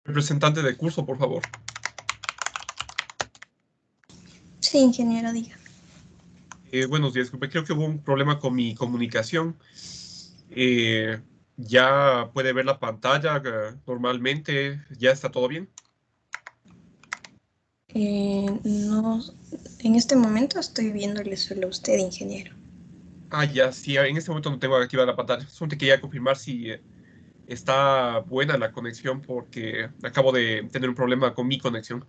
Representante de curso, por favor. Sí, ingeniero, diga. Buenos días, disculpe, creo que hubo un problema con mi comunicación. Ya puede ver la pantalla normalmente, ya está todo bien. No, en este momento estoy viéndole solo a usted, ingeniero. Ya, sí, en este momento no tengo activada la pantalla. Solo te quería confirmar si está buena la conexión porque acabo de tener un problema con mi conexión.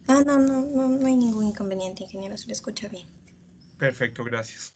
No hay ningún inconveniente, ingeniero, se le escucha bien. Perfecto, gracias.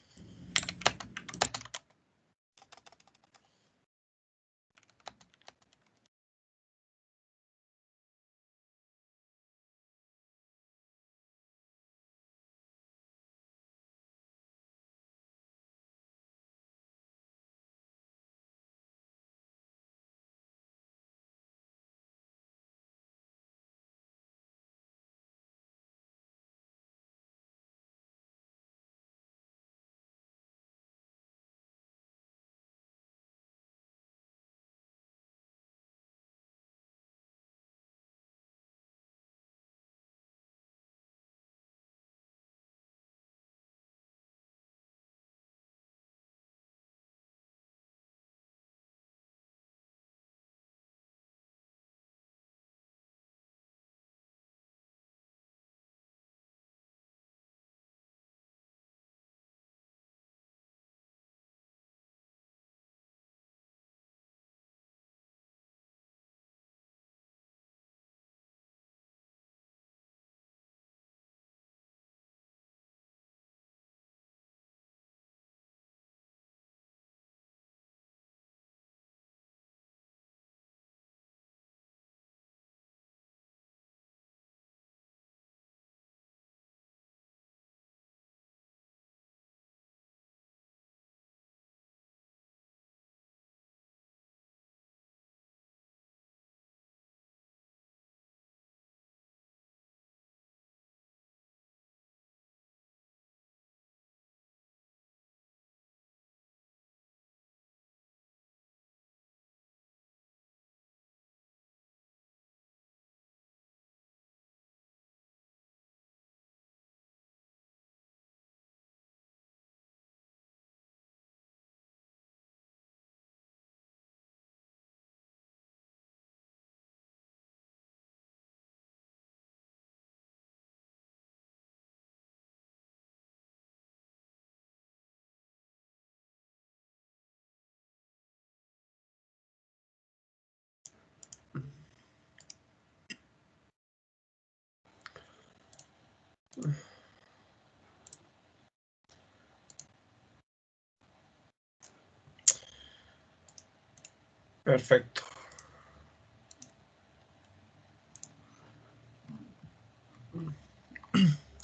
Perfecto.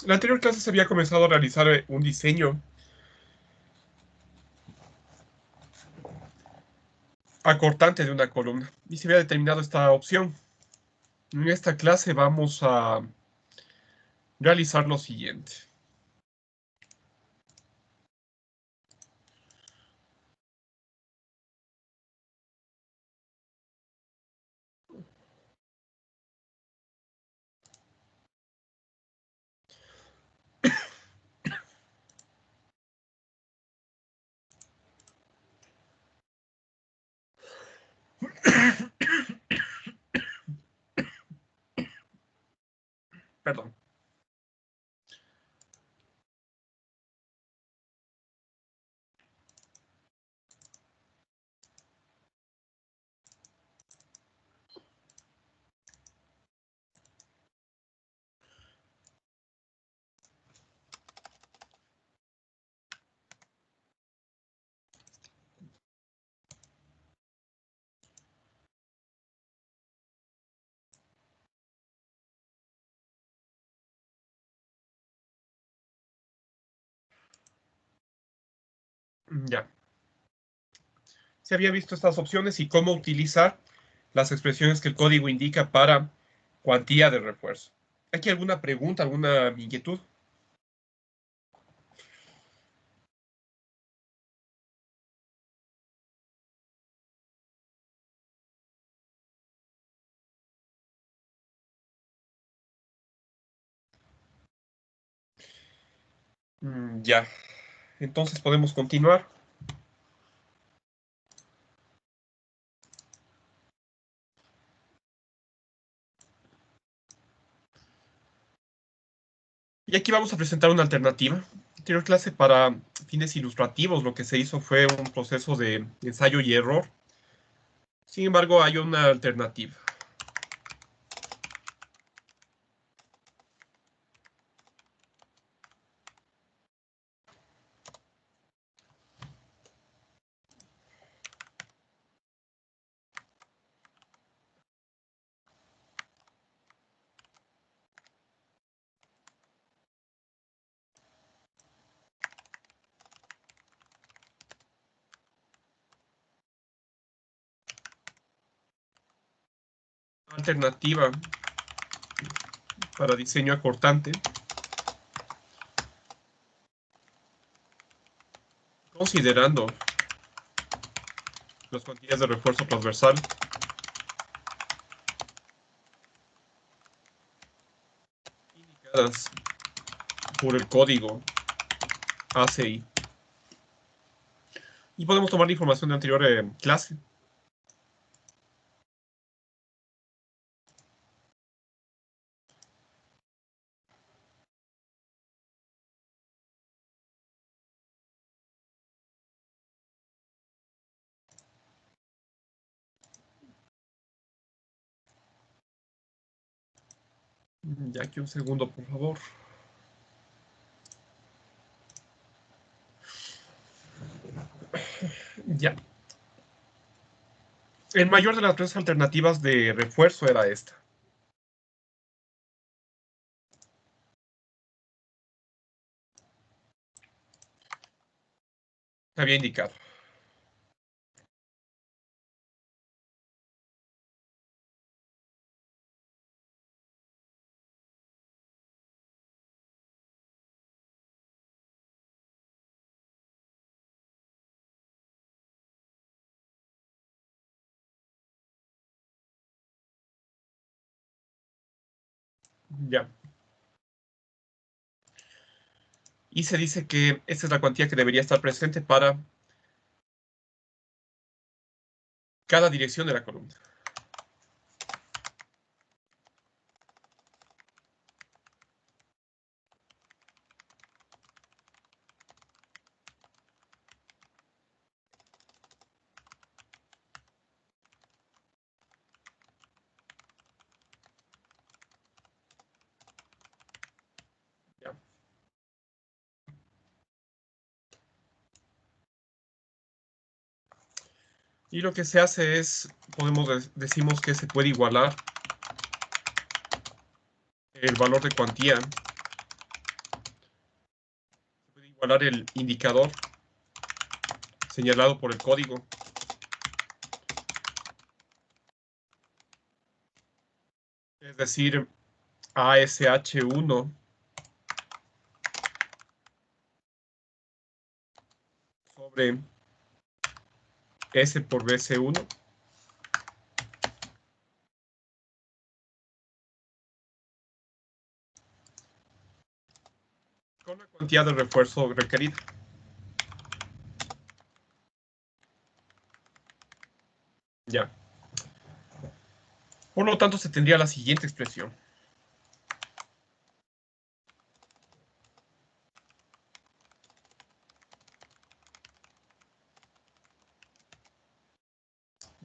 La anterior clase se había comenzado a realizar un diseño acortante de una columna y se había determinado esta opción. En esta clase vamos a realizar lo siguiente. Perdón. Ya. Se había visto estas opciones y cómo utilizar las expresiones que el código indica para cuantía de refuerzo. ¿Aquí alguna pregunta, alguna inquietud? Ya. Entonces podemos continuar. Y aquí vamos a presentar una alternativa. En la anterior clase, para fines ilustrativos, lo que se hizo fue un proceso de ensayo y error. Sin embargo, hay una alternativa. Alternativa para diseño acortante, considerando las cuantías de refuerzo transversal indicadas por el código ACI. Y podemos tomar la información de anterior clase. Ya aquí un segundo, por favor. Ya. El mayor de las tres alternativas de refuerzo era esta. Se había indicado. Ya. Y se dice que esta es la cuantía que debería estar presente para cada dirección de la columna. Ya. Y lo que se hace es, decimos que se puede igualar el valor de cuantía, se puede igualar el indicador señalado por el código, es decir, ASH1 sobre S por BC1 con la cuantía de refuerzo requerida. Ya. Por lo tanto, se tendría la siguiente expresión.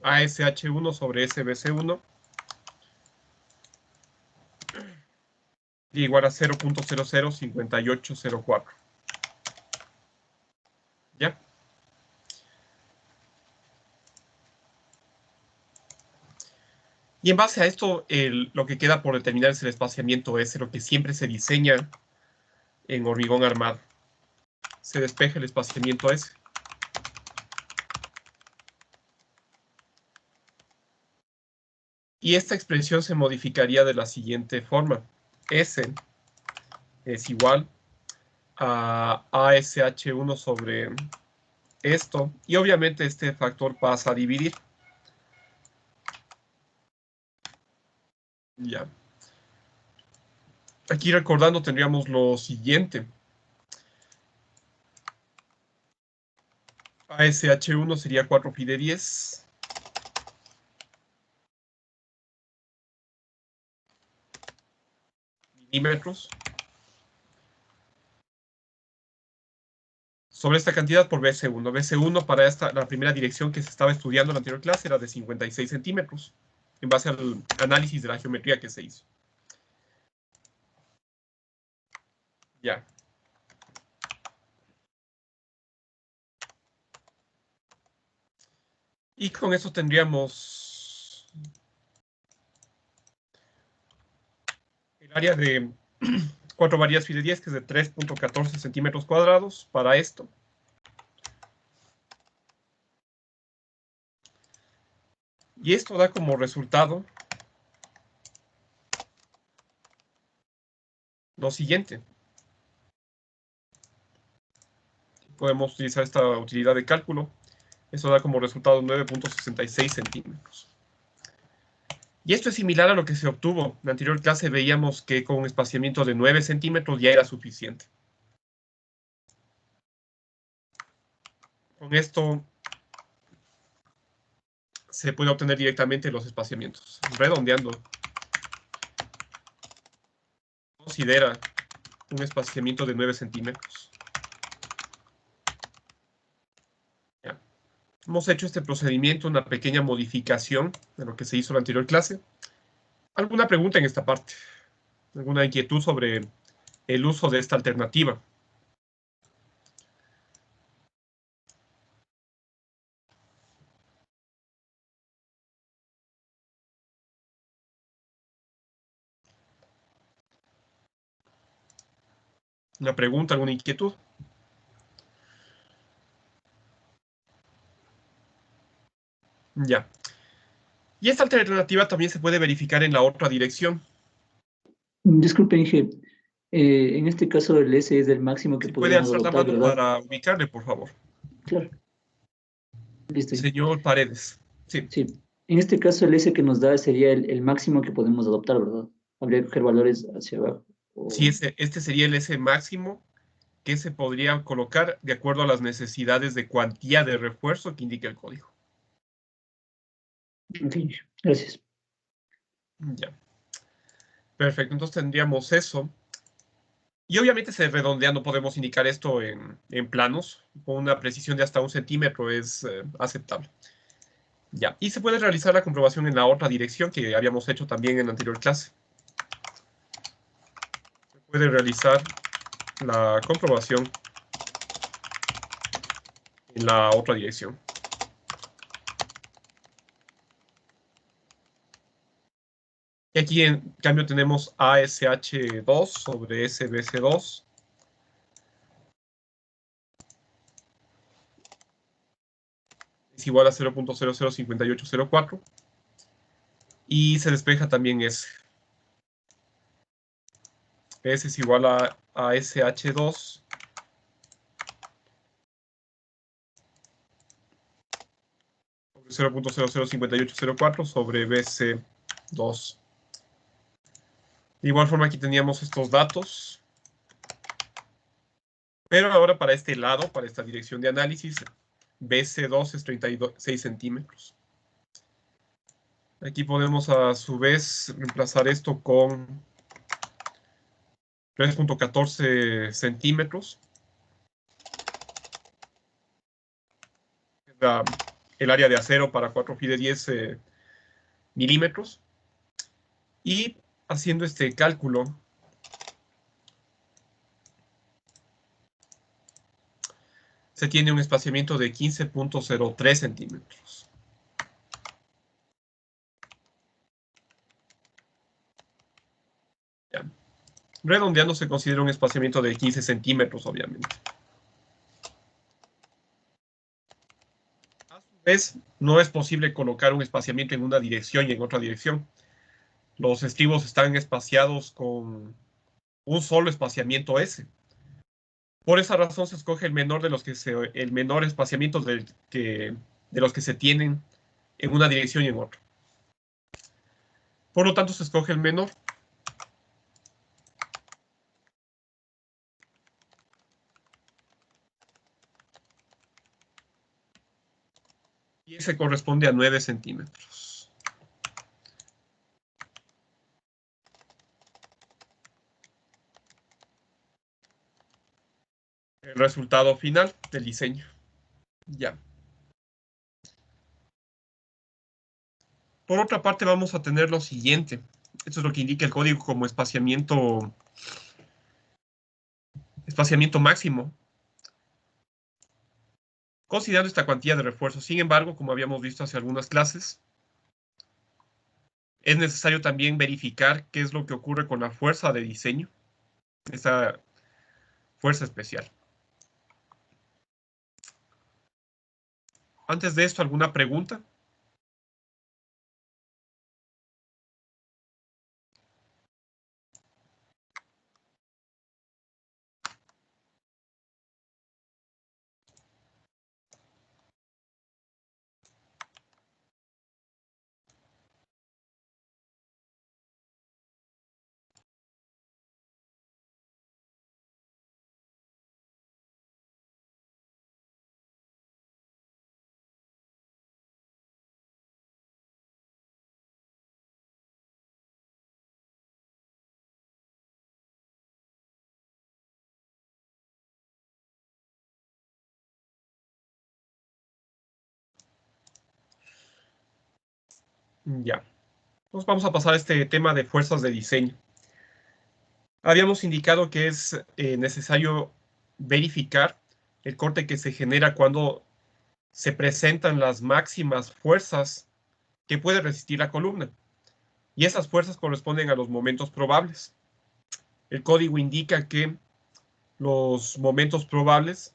ASH1 sobre SBC1 igual a 0.005804. ¿Ya? Y en base a esto, lo que queda por determinar es el espaciamiento S, lo que siempre se diseña en hormigón armado. Se despeja el espaciamiento S. Y esta expresión se modificaría de la siguiente forma. S es igual a ASH1 sobre esto. Y obviamente este factor pasa a dividir. Ya. Aquí recordando tendríamos lo siguiente. ASH1 sería 4 pi de 10. Milímetros. Sobre esta cantidad por BC1. BC1 para la primera dirección que se estaba estudiando en la anterior clase era de 56 centímetros, en base al análisis de la geometría que se hizo. Ya. Y con eso tendríamos el área de 4 varillas pi de 10, que es de 3.14 centímetros cuadrados para esto. Y esto da como resultado lo siguiente. Podemos utilizar esta utilidad de cálculo. Eso da como resultado 9.66 centímetros. Y esto es similar a lo que se obtuvo. En la anterior clase veíamos que con un espaciamiento de 9 centímetros ya era suficiente. Con esto se puede obtener directamente los espaciamientos. Redondeando, considera un espaciamiento de 9 centímetros. Ya. Hemos hecho este procedimiento, una pequeña modificación de lo que se hizo en la anterior clase. ¿Alguna pregunta en esta parte? ¿Alguna inquietud sobre el uso de esta alternativa? ¿Una pregunta, alguna inquietud? Ya. Y esta alternativa también se puede verificar en la otra dirección. Disculpe, Inge. En este caso el S es el máximo que ¿Se puede podríamos alzar la adoptar, mano ¿verdad? para ubicarle, por favor? Claro. Listo. Señor Paredes. Sí. Sí. En este caso el S que nos da sería el máximo que podemos adoptar, ¿verdad? Habría que coger valores hacia abajo. Sí, este sería el S máximo que se podría colocar de acuerdo a las necesidades de cuantía de refuerzo que indica el código. Ok, gracias. Ya. Perfecto, entonces tendríamos eso. Y obviamente redondeando podemos indicar esto en planos. Con una precisión de hasta 1 centímetro es aceptable. Ya. Y se puede realizar la comprobación en la otra dirección que habíamos hecho también en la anterior clase. Se puede realizar la comprobación en la otra dirección. Y aquí en cambio tenemos ASH2 sobre SBC2. Es igual a 0.005804. Y se despeja también S. S es igual a SH2 sobre 0.005804 sobre BC2. De igual forma aquí teníamos estos datos. Pero ahora para este lado, para esta dirección de análisis, BC2 es 36 centímetros. Aquí podemos a su vez reemplazar esto con 3.14 centímetros. El área de acero para 4 pi de 10 milímetros. Y haciendo este cálculo, se tiene un espaciamiento de 15.03 centímetros. Ya. Redondeando se considera un espaciamiento de 15 centímetros, obviamente. A su vez, no es posible colocar un espaciamiento en una dirección y en otra dirección. Los estribos están espaciados con un solo espaciamiento S. Por esa razón se escoge el menor de los que el menor espaciamiento de los que se tienen en una dirección y en otra. Por lo tanto, se escoge el menor. Y ese corresponde a 9 centímetros. El resultado final del diseño. Ya. Por otra parte, vamos a tener lo siguiente. Esto es lo que indica el código como espaciamiento máximo, considerando esta cuantía de refuerzo. Sin embargo, como habíamos visto hace algunas clases, es necesario también verificar qué es lo que ocurre con la fuerza de diseño, esa fuerza especial. Antes de esto, ¿alguna pregunta? Ya. Entonces vamos a pasar a este tema de fuerzas de diseño. Habíamos indicado que es necesario verificar el corte que se genera cuando se presentan las máximas fuerzas que puede resistir la columna. Y esas fuerzas corresponden a los momentos probables. El código indica que los momentos probables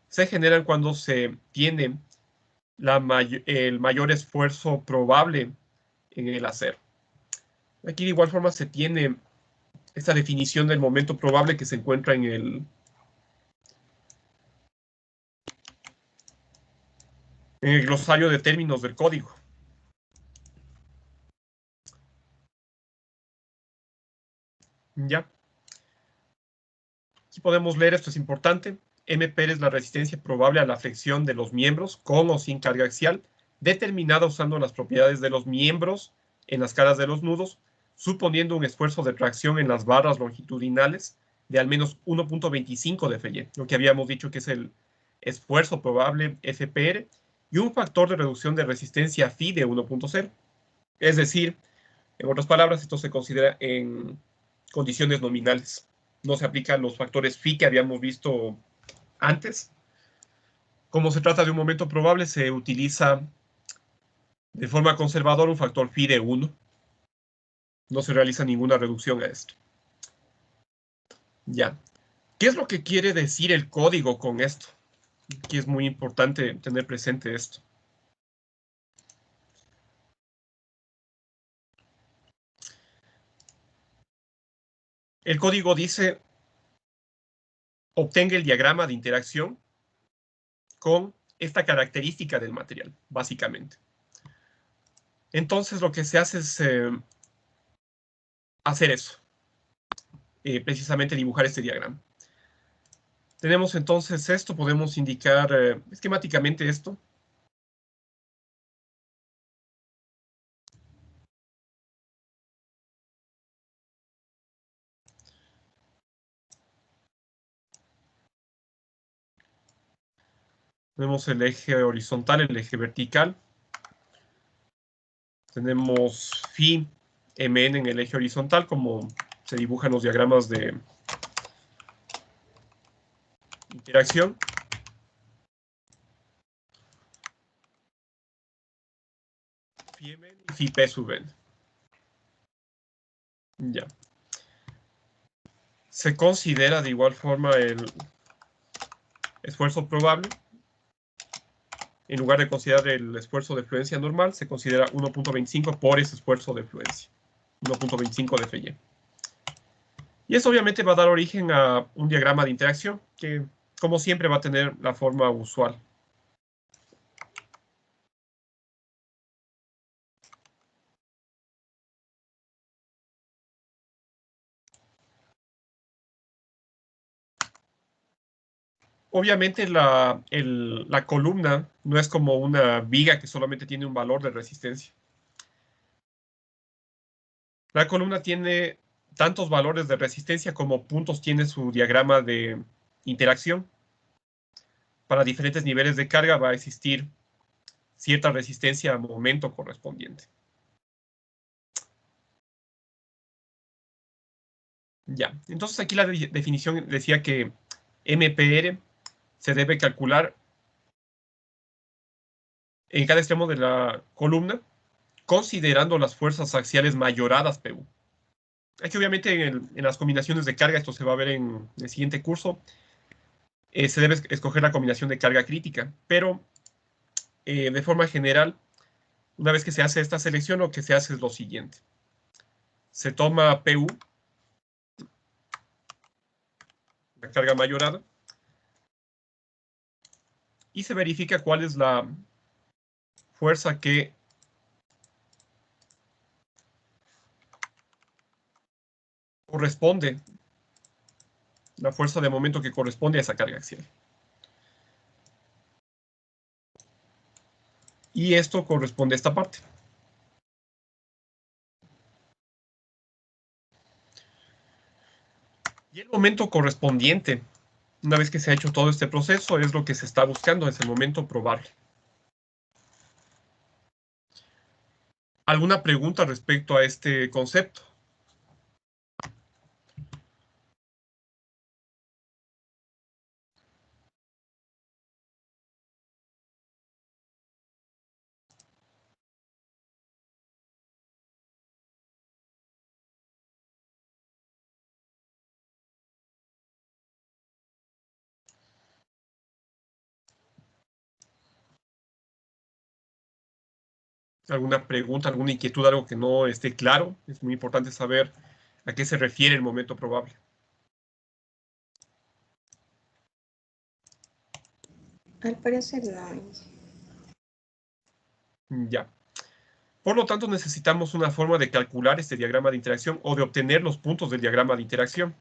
se generan cuando se tiene el mayor esfuerzo probable en el acero. Aquí de igual forma se tiene esta definición del momento probable que se encuentra en el glosario de términos del código. ¿Ya? Aquí podemos leer, esto es importante. MP es la resistencia probable a la flexión de los miembros con o sin carga axial, determinada usando las propiedades de los miembros en las caras de los nudos, suponiendo un esfuerzo de tracción en las barras longitudinales de al menos 1.25 de Fy, lo que habíamos dicho que es el esfuerzo probable FPR, y un factor de reducción de resistencia Φ de 1.0. Es decir, en otras palabras, esto se considera en condiciones nominales. No se aplican los factores phi que habíamos visto antes. Como se trata de un momento probable, se utiliza de forma conservadora un factor phi de 1. No se realiza ninguna reducción a esto. Ya. ¿Qué es lo que quiere decir el código con esto? Aquí es muy importante tener presente esto. El código dice, obtenga el diagrama de interacción con esta característica del material, básicamente. Entonces lo que se hace es hacer eso, precisamente dibujar este diagrama. Tenemos entonces esto, podemos indicar esquemáticamente esto. Tenemos el eje horizontal, el eje vertical. Tenemos phi mn en el eje horizontal, como se dibujan los diagramas de interacción. Phi mn y phi p sub n. Ya. Se considera de igual forma el esfuerzo probable. En lugar de considerar el esfuerzo de fluencia normal, se considera 1.25 por ese esfuerzo de fluencia. 1.25 de Fy. Y eso obviamente va a dar origen a un diagrama de interacción que, como siempre, va a tener la forma usual. Obviamente la columna no es como una viga que solamente tiene un valor de resistencia. La columna tiene tantos valores de resistencia como puntos tiene su diagrama de interacción. Para diferentes niveles de carga va a existir cierta resistencia al momento correspondiente. Ya, entonces aquí la definición decía que MPR se debe calcular en cada extremo de la columna, considerando las fuerzas axiales mayoradas PU. Aquí obviamente en las combinaciones de carga, esto se va a ver en el siguiente curso, se debe escoger la combinación de carga crítica, pero de forma general, una vez que se hace esta selección, lo que se hace es lo siguiente. Se toma PU, la carga mayorada, y se verifica cuál es la fuerza que corresponde, la fuerza de momento que corresponde a esa carga axial. Y esto corresponde a esta parte. Y el momento correspondiente, una vez que se ha hecho todo este proceso, es lo que se está buscando, es el momento probable. ¿Alguna pregunta respecto a este concepto? ¿Alguna pregunta, alguna inquietud, algo que no esté claro? Es muy importante saber a qué se refiere el momento probable. Al parecer no hay. Ya. Por lo tanto, necesitamos una forma de calcular este diagrama de interacción o de obtener los puntos del diagrama de interacción.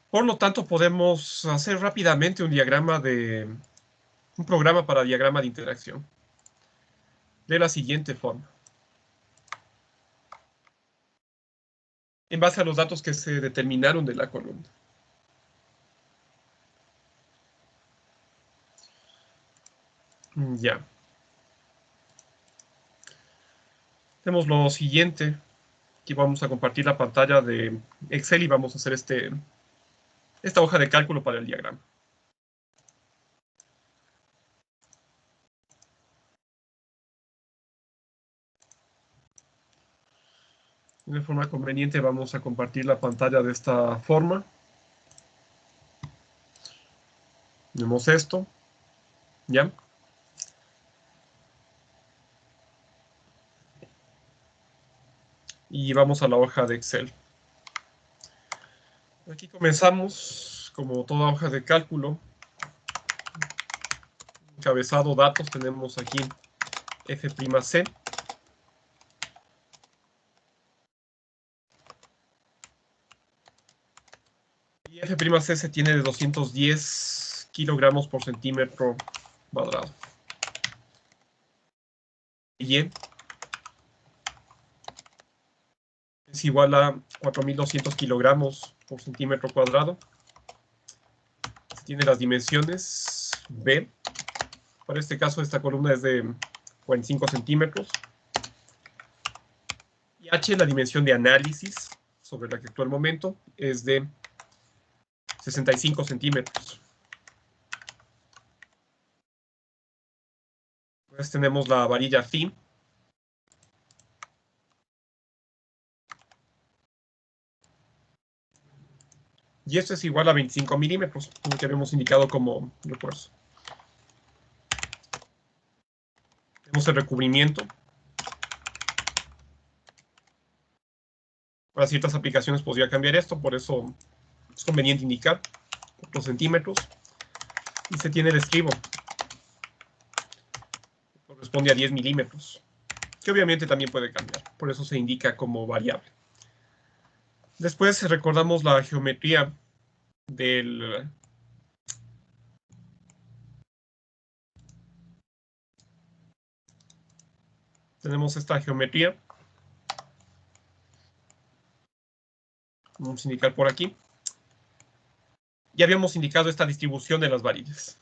Por lo tanto, podemos hacer rápidamente un programa para diagrama de interacción de la siguiente forma. En base a los datos que se determinaron de la columna. Ya. Tenemos lo siguiente. Aquí vamos a compartir la pantalla de Excel y vamos a hacer esta hoja de cálculo para el diagrama. De forma conveniente vamos a compartir la pantalla de esta forma. Tenemos esto. ¿Ya? Y vamos a la hoja de Excel. Aquí comenzamos, como toda hoja de cálculo. Encabezado datos, tenemos aquí F'C. Y F'C se tiene de 210 kilogramos por centímetro cuadrado. Y es igual a 4.200 kilogramos por centímetro cuadrado. Se tiene las dimensiones B. Para este caso, esta columna es de 45 centímetros. Y H, la dimensión de análisis sobre la que actúa el momento, es de 65 centímetros. Pues tenemos la varilla phi. Y esto es igual a 25 milímetros, lo que habíamos indicado como refuerzo. Tenemos el recubrimiento. Para ciertas aplicaciones podría cambiar esto, por eso es conveniente indicar los centímetros. Y se tiene el estribo. Corresponde a 10 milímetros, que obviamente también puede cambiar. Por eso se indica como variable. Después recordamos la geometría del... Tenemos esta geometría. Vamos a indicar por aquí. Ya habíamos indicado esta distribución de las varillas.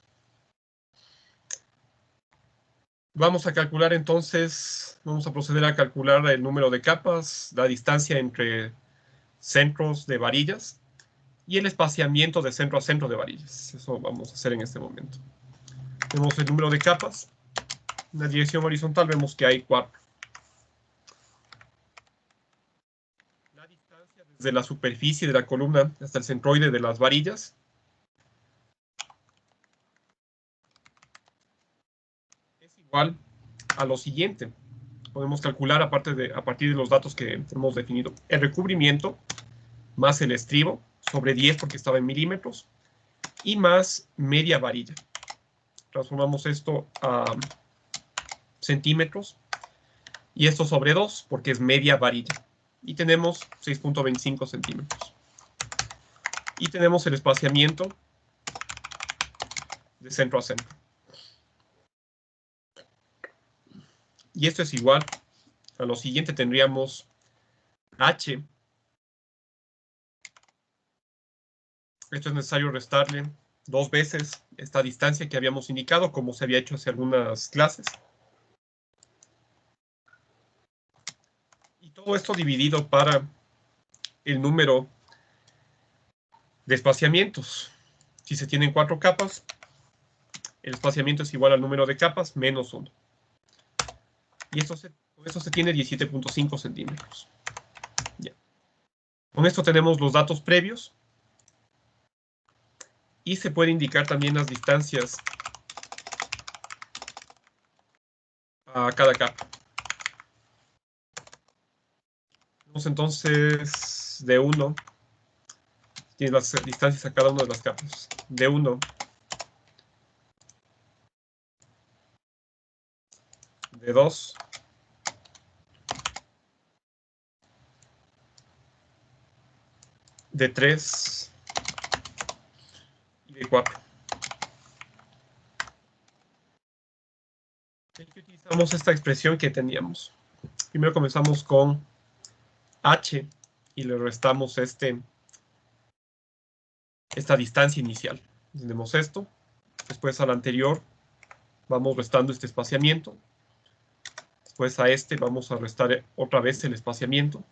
Vamos a calcular entonces, vamos a proceder a calcular el número de capas, la distancia entre centros de varillas y el espaciamiento de centro a centro de varillas. Eso vamos a hacer en este momento. Tenemos el número de capas. En la dirección horizontal vemos que hay 4. La distancia desde la superficie de la columna hasta el centroide de las varillas es igual a lo siguiente. Podemos calcular a partir de los datos que hemos definido. El recubrimiento más el estribo sobre 10 porque estaba en milímetros y más media varilla. Transformamos esto a centímetros y esto sobre 2 porque es media varilla. Y tenemos 6.25 centímetros. Y tenemos el espaciamiento de centro a centro. Y esto es igual a lo siguiente. Tendríamos H. Esto es necesario restarle 2 veces esta distancia que habíamos indicado, como se había hecho hace algunas clases. Y todo esto dividido para el número de espaciamientos. Si se tienen 4 capas, el espaciamiento es igual al número de capas menos 1. Y con esto se tiene 17.5 centímetros. Ya. Con esto tenemos los datos previos. Y se puede indicar también las distancias a cada capa. Tenemos entonces de 1. Tiene las distancias a cada una de las capas. De 1. De 2. De 3. Y de 4. Aquí utilizamos esta expresión que teníamos. Primero comenzamos con H y le restamos esta distancia inicial. Tenemos esto. Después al anterior vamos restando este espaciamiento. Después a este vamos a restar otra vez el espaciamiento.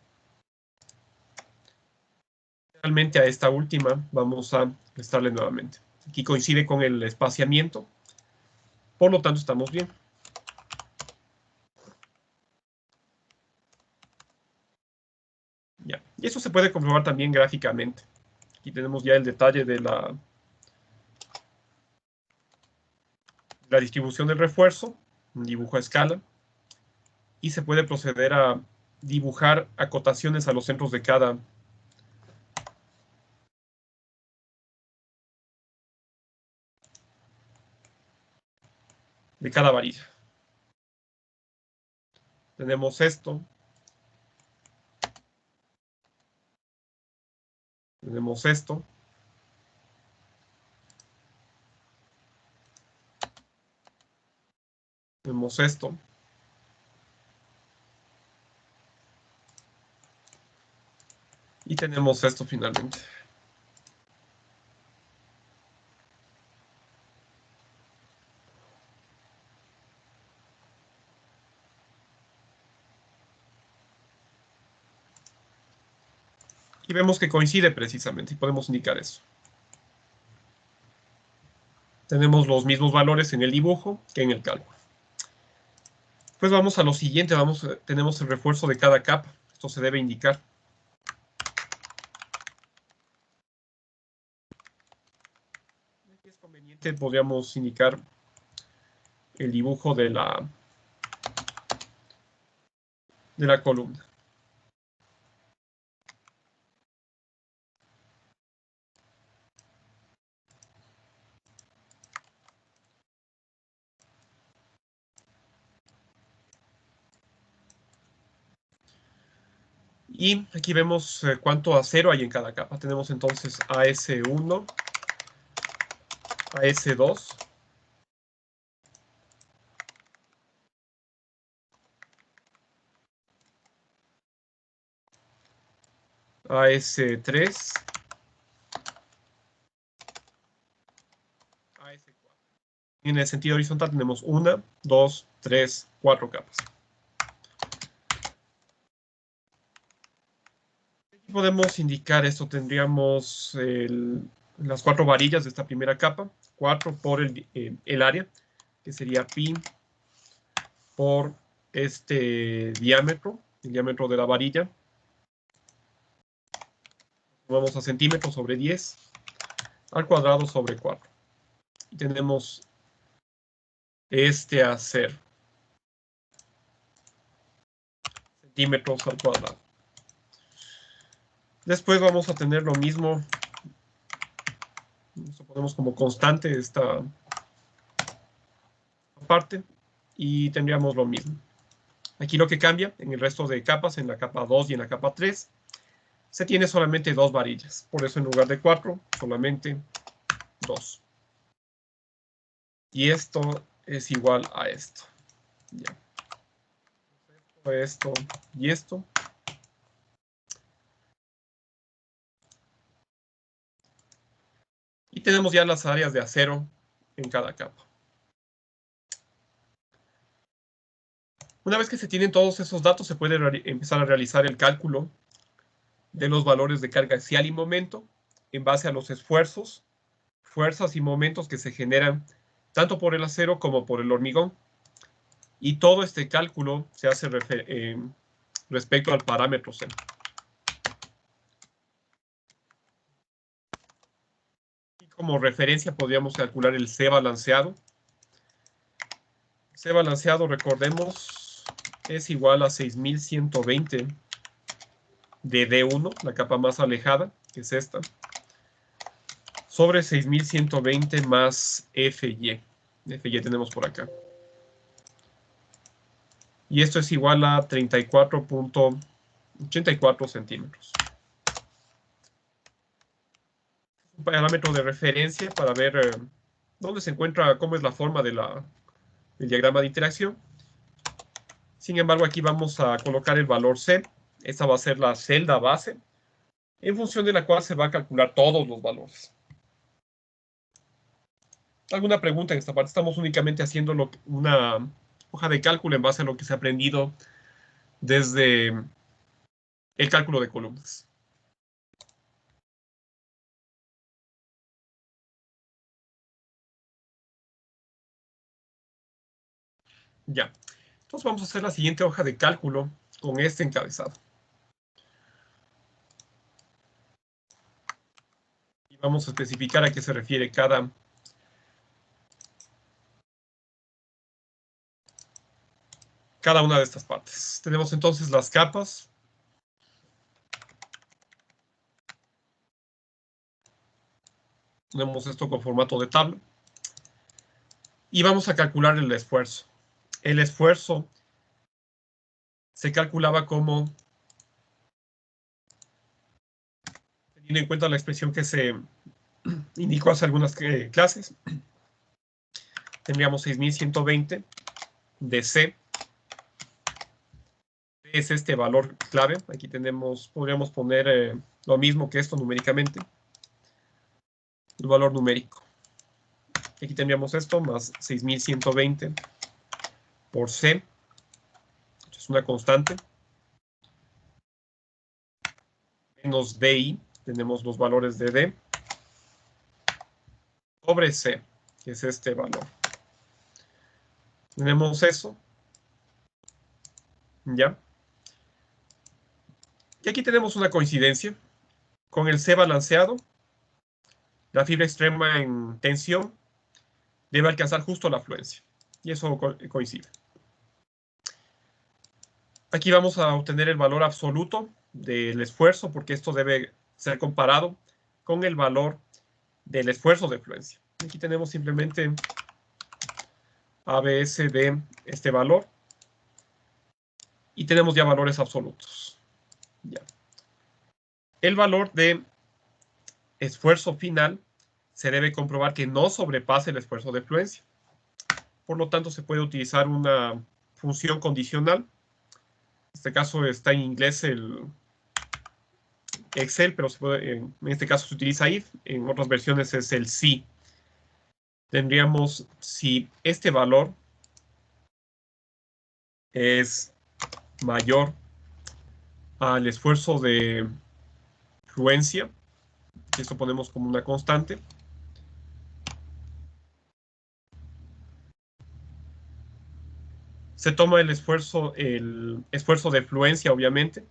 Finalmente a esta última vamos a restarle nuevamente. Aquí coincide con el espaciamiento. Por lo tanto estamos bien. Ya. Y eso se puede comprobar también gráficamente. Aquí tenemos ya el detalle de la distribución del refuerzo, un dibujo a escala, y se puede proceder a dibujar acotaciones a los centros de cada varilla. Tenemos esto. Tenemos esto. Tenemos esto. Y tenemos esto finalmente. Y vemos que coincide precisamente, y podemos indicar eso. Tenemos los mismos valores en el dibujo que en el cálculo. Pues vamos a lo siguiente, tenemos el refuerzo de cada capa. Esto se debe indicar. Aquí es conveniente, podríamos indicar el dibujo de la columna. Y aquí vemos cuánto acero hay en cada capa. Tenemos entonces AS1, AS2, AS3, AS4. Y en el sentido horizontal tenemos 1, 2, 3, 4 capas. Aquí podemos indicar esto. Tendríamos las 4 varillas de esta primera capa. 4 por el área, que sería pi por este diámetro, el diámetro de la varilla. Vamos a centímetros sobre 10 al cuadrado sobre 4. Y tenemos este acero. Centímetros al cuadrado. Después vamos a tener lo mismo. Lo ponemos como constante esta parte. Y tendríamos lo mismo. Aquí lo que cambia en el resto de capas, en la capa 2 y en la capa 3, se tiene solamente 2 varillas. Por eso en lugar de 4, solamente 2. Y esto es igual a esto. Ya. Esto y esto. Y tenemos ya las áreas de acero en cada capa. Una vez que se tienen todos esos datos, se puede empezar a realizar el cálculo de los valores de carga axial y momento en base a los esfuerzos, fuerzas y momentos que se generan tanto por el acero como por el hormigón. Y todo este cálculo se hace respecto al parámetro C. Y como referencia podríamos calcular el C balanceado. C balanceado, recordemos, es igual a 6120 de D1, la capa más alejada, que es esta, sobre 6120 más FY. FY tenemos por acá. Y esto es igual a 34.84 centímetros. Un parámetro de referencia para ver dónde se encuentra, cómo es la forma del diagrama de interacción. Sin embargo, aquí vamos a colocar el valor C. Esta va a ser la celda base, en función de la cual se va a calcular todos los valores. ¿Alguna pregunta en esta parte? Estamos únicamente haciendo una hoja de cálculo en base a lo que se ha aprendido desde el cálculo de columnas. Ya. Entonces vamos a hacer la siguiente hoja de cálculo con este encabezado. Y vamos a especificar a qué se refiere cada una de estas partes. Tenemos entonces las capas. Tenemos esto con formato de tabla. Y vamos a calcular el esfuerzo. El esfuerzo se calculaba como, teniendo en cuenta la expresión que se indicó hace algunas clases, tendríamos 6120 de C. Es este valor clave. Aquí podríamos poner lo mismo que esto numéricamente. El valor numérico. Aquí tendríamos esto más 6120 por C. Es una constante. Menos DI. Tenemos los valores de D. Sobre C, que es este valor. Tenemos eso. ¿Ya? Y aquí tenemos una coincidencia. Con el C balanceado, la fibra extrema en tensión debe alcanzar justo la afluencia. Y eso coincide. Aquí vamos a obtener el valor absoluto del esfuerzo, porque esto debe ser comparado con el valor del esfuerzo de fluencia. Aquí tenemos simplemente ABS de este valor. Y tenemos ya valores absolutos. Ya. El valor de esfuerzo final se debe comprobar que no sobrepase el esfuerzo de fluencia. Por lo tanto, se puede utilizar una función condicional. En este caso está en inglés el Excel, pero en este caso se utiliza if. En otras versiones es el si. Tendríamos, si este valor es mayor al esfuerzo de fluencia, esto ponemos como una constante, se toma el esfuerzo de fluencia, obviamente,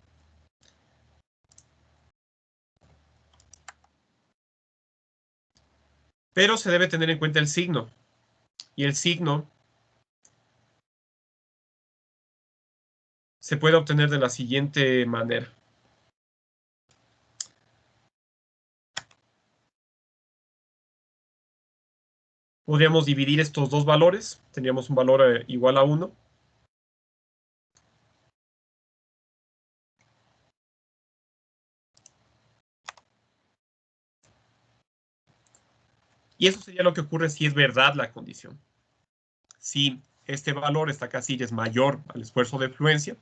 pero se debe tener en cuenta el signo, y el signo se puede obtener de la siguiente manera. Podríamos dividir estos dos valores, tendríamos un valor igual a 1. Y eso sería lo que ocurre si es verdad la condición. Si este valor, esta casilla, es mayor al esfuerzo de fluencia,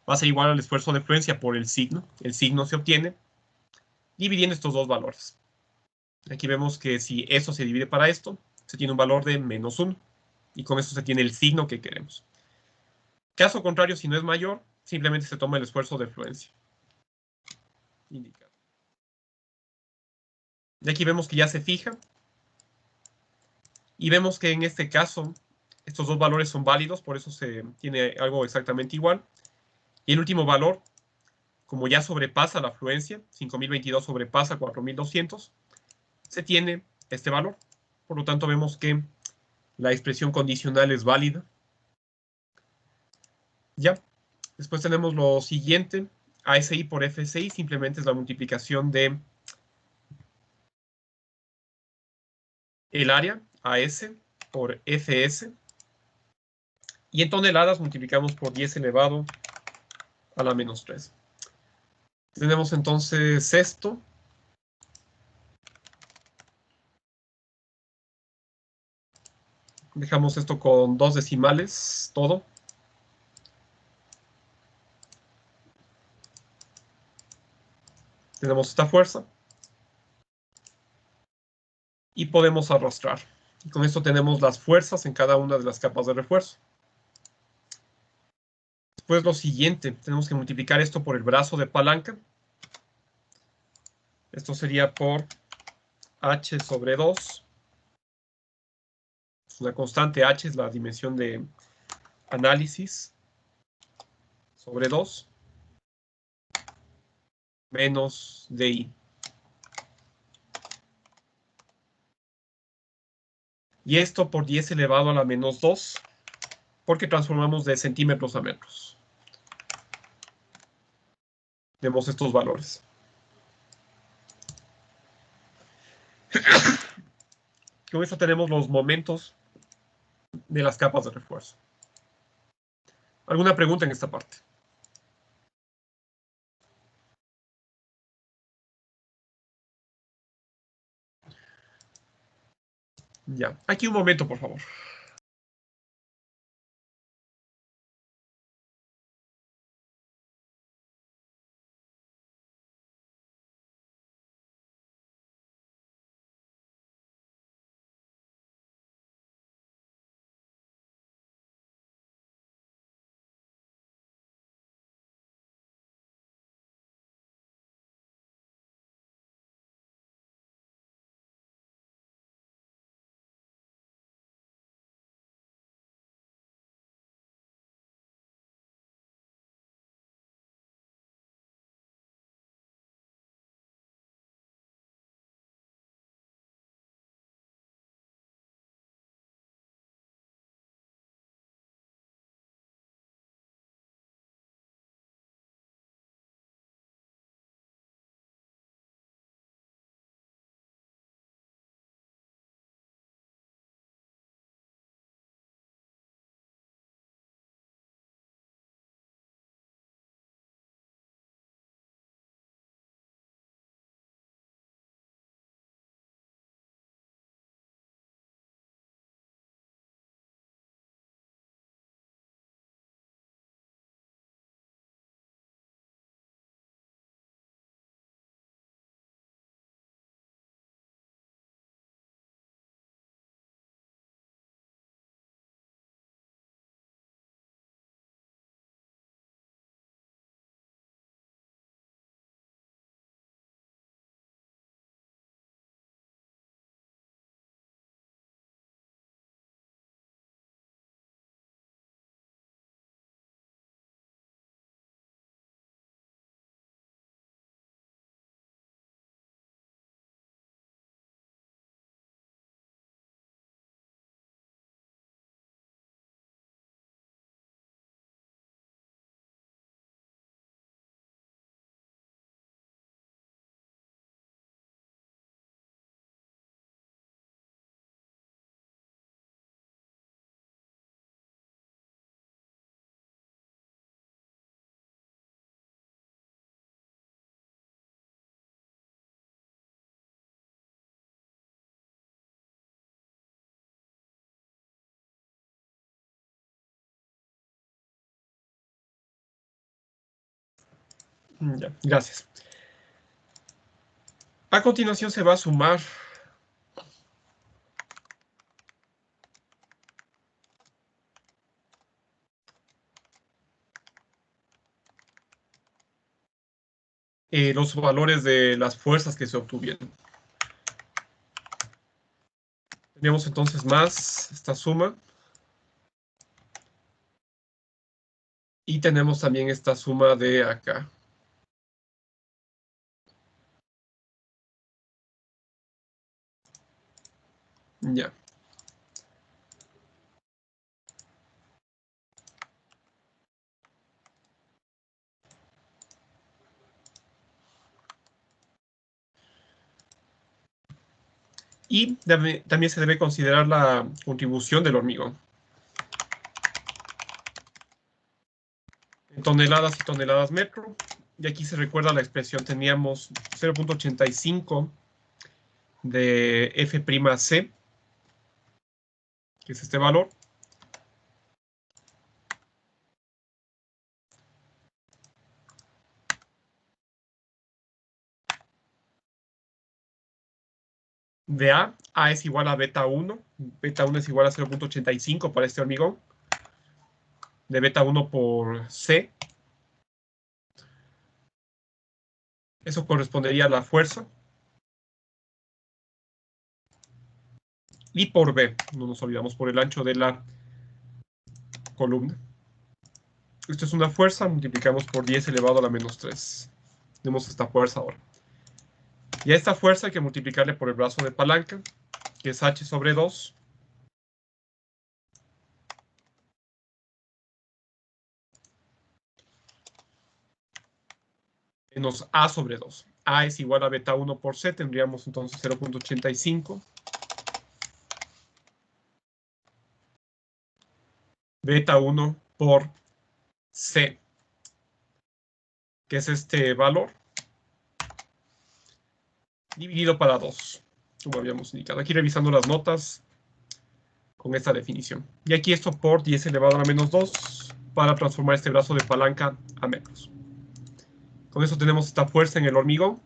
va a ser igual al esfuerzo de fluencia por el signo. El signo se obtiene dividiendo estos dos valores. Aquí vemos que si eso se divide para esto, se tiene un valor de menos 1. Y con eso se tiene el signo que queremos. Caso contrario, si no es mayor, simplemente se toma el esfuerzo de fluencia indicado. Y aquí vemos que ya se fija. Y vemos que en este caso, estos dos valores son válidos, por eso se tiene algo exactamente igual. Y el último valor, como ya sobrepasa la fluencia, 5022 sobrepasa 4200, se tiene este valor. Por lo tanto, vemos que la expresión condicional es válida. Ya. Después tenemos lo siguiente. ASI por FSI simplemente es la multiplicación de el área, AS, por FS. Y en toneladas multiplicamos por 10 elevado a la menos 3. Tenemos entonces esto. Dejamos esto con 2 decimales, todo. Tenemos esta fuerza. Y podemos arrastrar. Y con esto tenemos las fuerzas en cada una de las capas de refuerzo. Después lo siguiente, tenemos que multiplicar esto por el brazo de palanca. Esto sería por H sobre 2. Es una constante H, es la dimensión de análisis, sobre 2, menos DI. Y esto por 10 elevado a la menos 2, porque transformamos de centímetros a metros. Tenemos estos valores. Con esto tenemos los momentos de las capas de refuerzo. ¿Alguna pregunta en esta parte? Ya. Aquí un momento, por favor. Ya, gracias. A continuación se va a sumar los valores de las fuerzas que se obtuvieron. Tenemos entonces más esta suma. Y tenemos también esta suma de acá. Ya. Y también se debe considerar la contribución del hormigón. En toneladas y toneladas metro. Y aquí se recuerda la expresión, teníamos 0.85 de F'C, que es este valor. De A es igual a beta 1. Beta 1 es igual a 0.85 para este hormigón. De beta 1 por C. Eso correspondería a la fuerza. Y por B, no nos olvidamos, por el ancho de la columna. Esto es una fuerza, multiplicamos por 10 elevado a la menos 3. Tenemos esta fuerza ahora. Y a esta fuerza hay que multiplicarle por el brazo de palanca, que es H sobre 2. Menos A sobre 2. A es igual a beta 1 por C, tendríamos entonces 0.85. Beta 1 por C, que es este valor, dividido para 2, como habíamos indicado. Aquí revisando las notas con esta definición. Y aquí esto por 10 elevado a la menos 2 para transformar este brazo de palanca a metros. Con eso tenemos esta fuerza en el hormigón.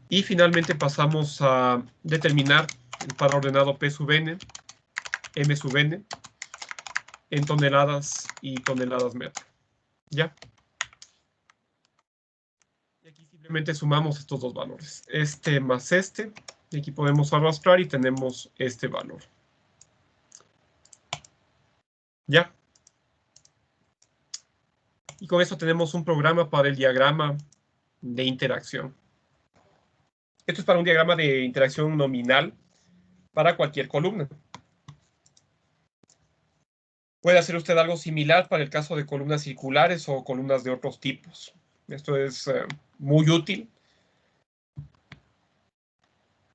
Y finalmente pasamos a determinar el par ordenado P sub n, M sub n, en toneladas y toneladas metro. ¿Ya? Y aquí simplemente sumamos estos dos valores. Este más este. Y aquí podemos arrastrar y tenemos este valor. ¿Ya? Y con eso tenemos un programa para el diagrama de interacción. Esto es para un diagrama de interacción nominal para cualquier columna. Puede hacer usted algo similar para el caso de columnas circulares o columnas de otros tipos. Esto es muy útil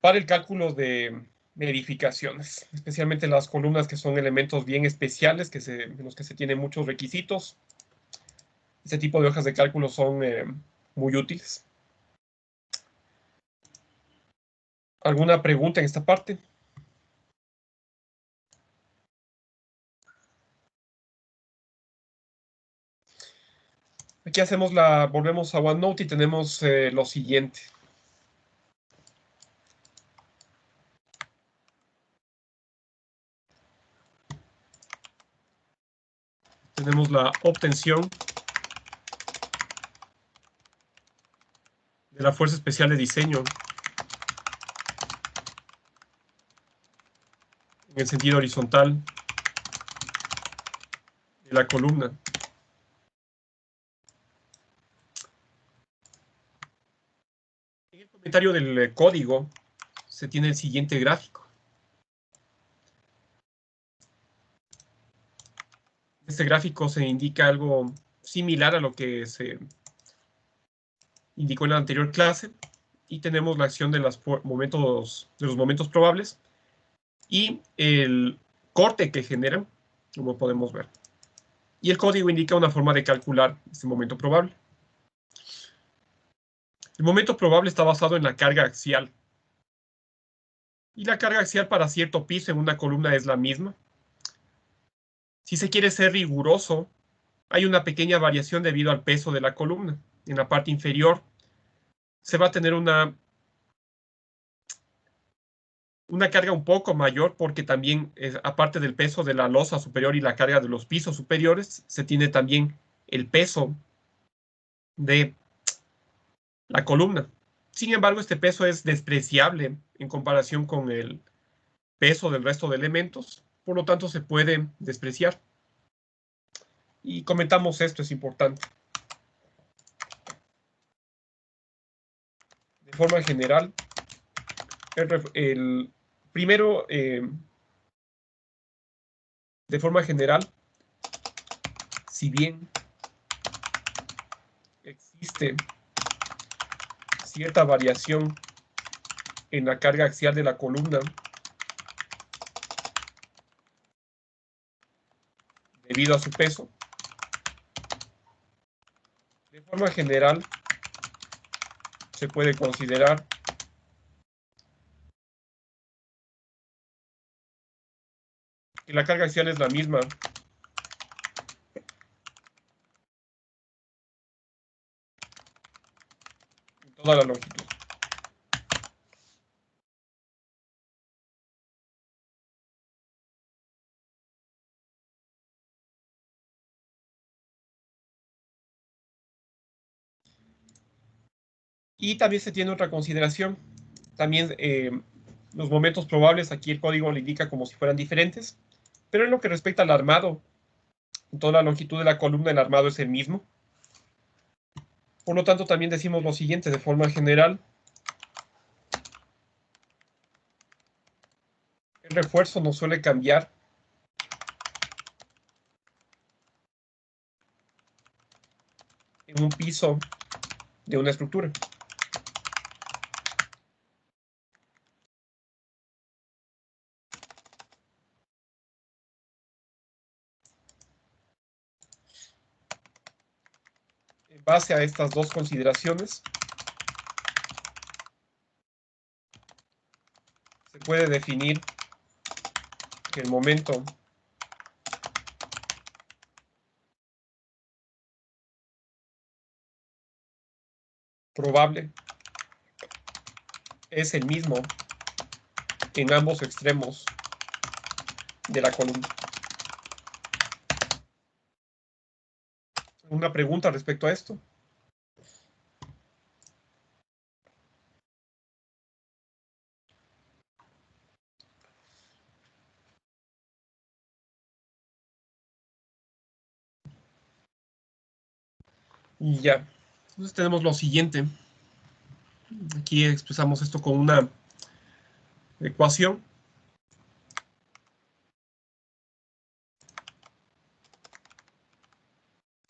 para el cálculo de edificaciones, especialmente las columnas que son elementos bien especiales, en los que se tienen muchos requisitos. Este tipo de hojas de cálculo son muy útiles. ¿Alguna pregunta en esta parte? Aquí volvemos a OneNote y tenemos lo siguiente. Tenemos la obtención de la fuerza especial de diseño en el sentido horizontal de la columna. En el comentario del código se tiene el siguiente gráfico. En este gráfico se indica algo similar a lo que se indicó en la anterior clase, y tenemos la acción de los momentos probables y el corte que generan, como podemos ver. Y el código indica una forma de calcular este momento probable. El momento probable está basado en la carga axial. Y la carga axial para cierto piso en una columna es la misma. Si se quiere ser riguroso, hay una pequeña variación debido al peso de la columna. en la parte inferior, se va a tener una carga un poco mayor porque también, aparte del peso de la losa superior y la carga de los pisos superiores, se tiene también el peso de la columna. Sin embargo, este peso es despreciable en comparación con el peso del resto de elementos, por lo tanto se puede despreciar. Y comentamos esto, es importante. De forma general, primero, de forma general, si bien existe cierta variación en la carga axial de la columna debido a su peso, de forma general se puede considerar que la carga axial es la misma en toda la longitud. Y también se tiene otra consideración. También los momentos probables, aquí el código lo indica como si fueran diferentes, pero en lo que respecta al armado, en toda la longitud de la columna el armado es el mismo. Por lo tanto, también decimos lo siguiente de forma general. El refuerzo no suele cambiar en un piso de una estructura. En base a estas dos consideraciones, se puede definir que el momento probable es el mismo en ambos extremos de la columna. ¿Una pregunta respecto a esto? Y ya. Entonces tenemos lo siguiente. Aquí expresamos esto con una ecuación.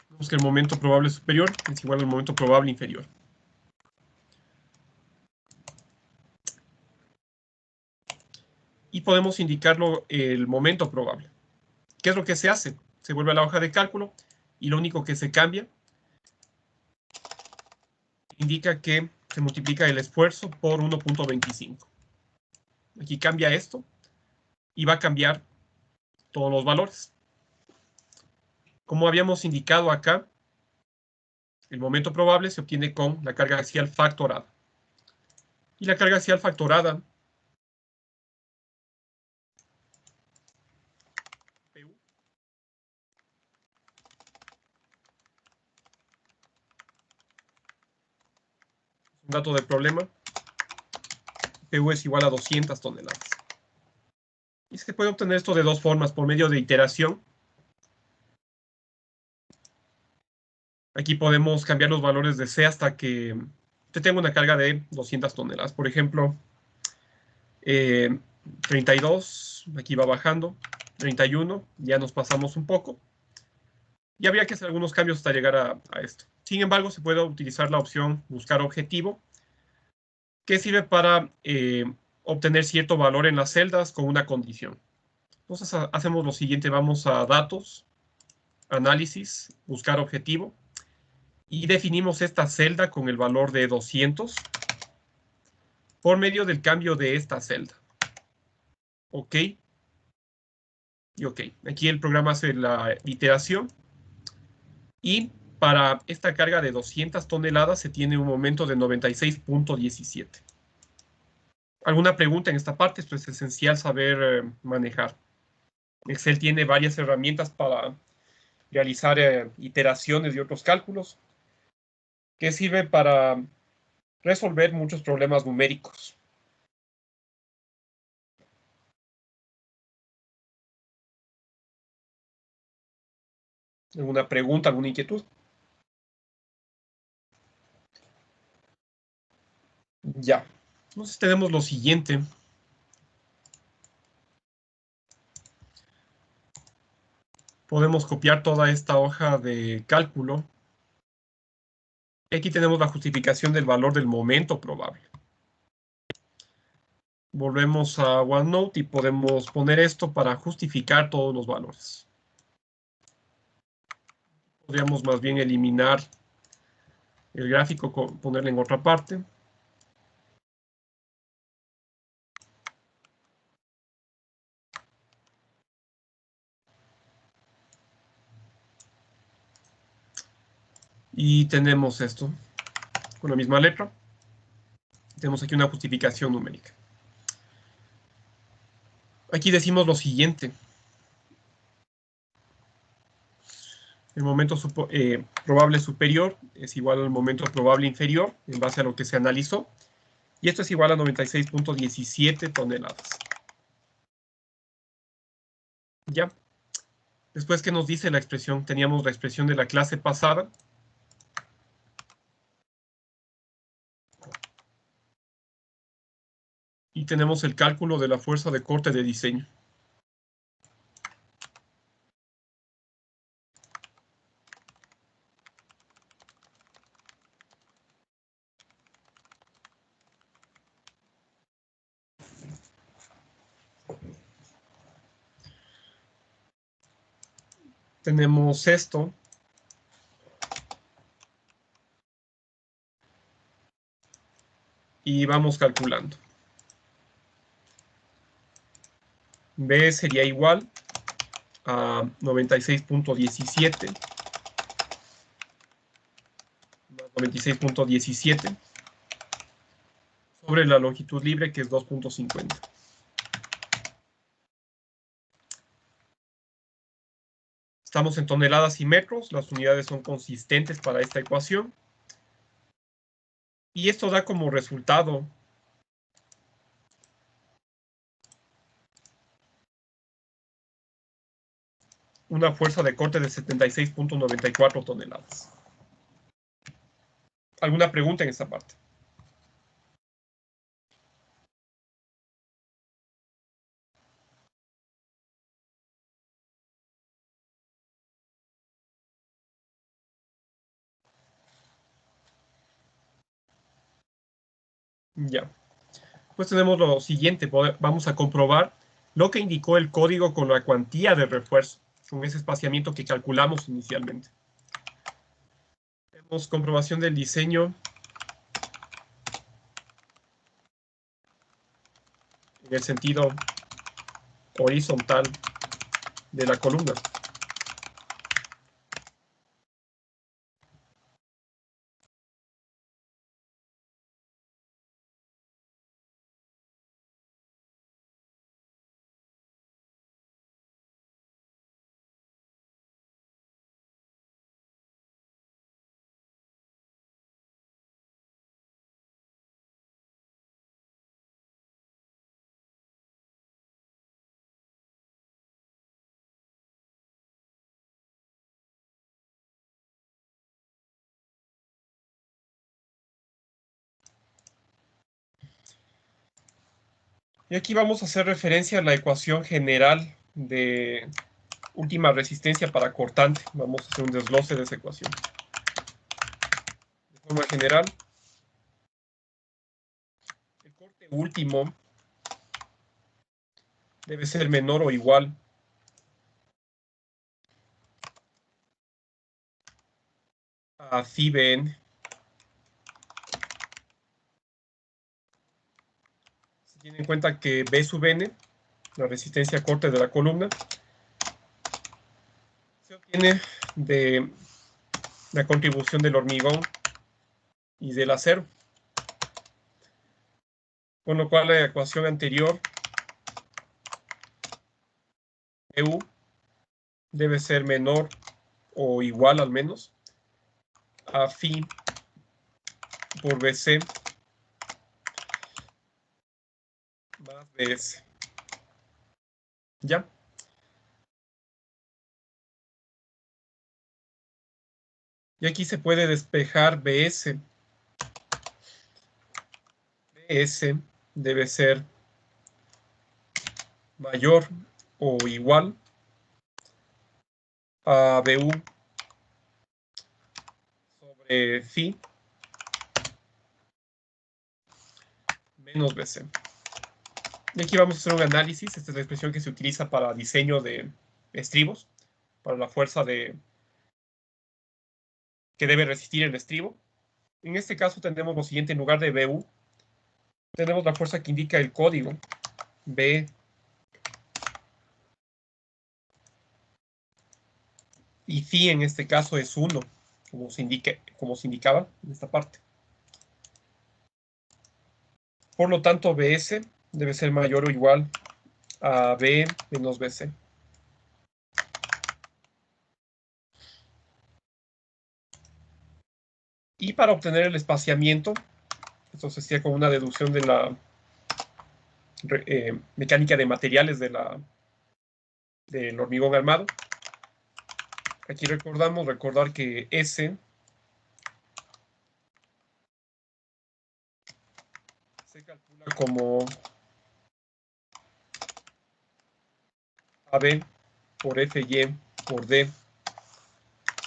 Vemos que el momento probable superior es igual al momento probable inferior. Y podemos indicarlo el momento probable. ¿Qué es lo que se hace? Se vuelve a la hoja de cálculo y lo único que se cambia indica que se multiplica el esfuerzo por 1.25. Aquí cambia esto y va a cambiar todos los valores. Como habíamos indicado acá, el momento probable se obtiene con la carga axial factorada. Y la carga axial factorada un dato del problema, PU es igual a 200 toneladas. Y se puede obtener esto de dos formas, por medio de iteración. Aquí podemos cambiar los valores de C hasta que te tenga una carga de 200 toneladas. Por ejemplo, 32, aquí va bajando, 31, ya nos pasamos un poco. Y habría que hacer algunos cambios hasta llegar a esto. Sin embargo, se puede utilizar la opción buscar objetivo, que sirve para obtener cierto valor en las celdas con una condición. Entonces hacemos lo siguiente, vamos a datos, análisis, buscar objetivo, y definimos esta celda con el valor de 200 por medio del cambio de esta celda. OK. Y OK. Aquí el programa hace la iteración y para esta carga de 200 toneladas se tiene un momento de 96.17. ¿Alguna pregunta en esta parte? Esto es esencial saber manejar. Excel tiene varias herramientas para realizar iteraciones y otros cálculos que sirven para resolver muchos problemas numéricos. ¿Alguna pregunta, alguna inquietud? Ya. Entonces tenemos lo siguiente. Podemos copiar toda esta hoja de cálculo. Aquí tenemos la justificación del valor del momento probable. Volvemos a OneNote y podemos poner esto para justificar todos los valores. Podríamos más bien eliminar el gráfico, ponerlo en otra parte. Y tenemos esto con la misma letra. Tenemos aquí una justificación numérica. Aquí decimos lo siguiente. El momento probable superior es igual al momento probable inferior en base a lo que se analizó. Y esto es igual a 96.17 toneladas. ¿Ya? Después, ¿qué nos dice la expresión? Teníamos la expresión de la clase pasada. Y tenemos el cálculo de la fuerza de corte de diseño. Tenemos esto. Y vamos calculando. B sería igual a 96.17 más 96.17 sobre la longitud libre, que es 2.50. Estamos en toneladas y metros. Las unidades son consistentes para esta ecuación. Y esto da como resultado una fuerza de corte de 76.94 toneladas. ¿Alguna pregunta en esta parte? Ya. Pues tenemos lo siguiente. Vamos a comprobar lo que indicó el código con la cuantía de refuerzo, con ese espaciamiento que calculamos inicialmente. Tenemos comprobación del diseño en el sentido horizontal de la columna. Y aquí vamos a hacer referencia a la ecuación general de última resistencia para cortante. Vamos a hacer un desglose de esa ecuación. De forma general, el corte último debe ser menor o igual a phi Bn. Se tiene en cuenta que B sub n, la resistencia a corte de la columna, se obtiene de la contribución del hormigón y del acero. Con lo cual la ecuación anterior, EU, debe ser menor o igual al menos a phi por BC más BS. ¿Ya? Y aquí se puede despejar BS. BS debe ser mayor o igual a BU sobre phi menos BC. Y aquí vamos a hacer un análisis. Esta es la expresión que se utiliza para diseño de estribos, para la fuerza que debe resistir el estribo. En este caso tenemos lo siguiente: en lugar de BU, tenemos la fuerza que indica el código, B, y phi en este caso es 1, como se indicaba en esta parte. Por lo tanto, BS debe ser mayor o igual a B menos BC. Y para obtener el espaciamiento, esto se hacía con una deducción de la mecánica de materiales del hormigón armado. Aquí recordar que S se calcula como AB por FY por D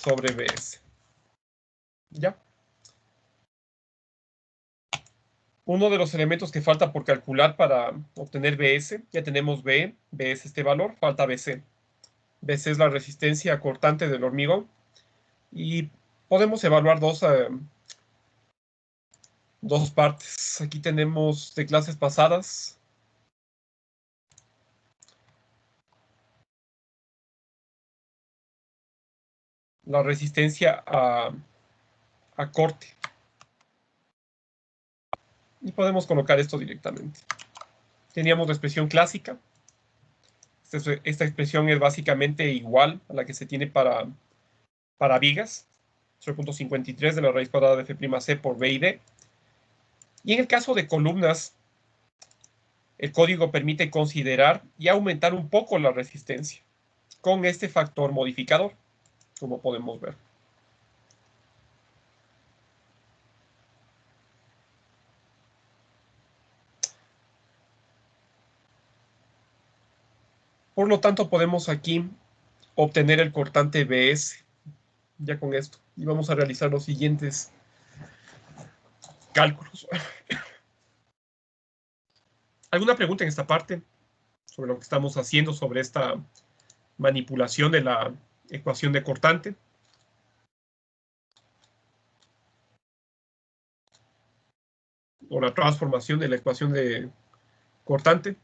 sobre BS. ¿Ya? Uno de los elementos que falta por calcular para obtener BS, ya tenemos B, B es este valor, falta BC. BC es la resistencia cortante del hormigón y podemos evaluar dos partes. Aquí tenemos de clases pasadas la resistencia a corte. Y podemos colocar esto directamente. Teníamos la expresión clásica. Esta expresión es básicamente igual a la que se tiene para vigas. 0.53 de la raíz cuadrada de F'C por B y D. Y en el caso de columnas, el código permite considerar y aumentar un poco la resistencia con este factor modificador, como podemos ver. Por lo tanto, podemos aquí obtener el cortante BS ya con esto. Y vamos a realizar los siguientes cálculos. ¿Alguna pregunta en esta parte sobre lo que estamos haciendo, sobre esta manipulación de la ecuación de cortante? O la transformación de la ecuación de cortante.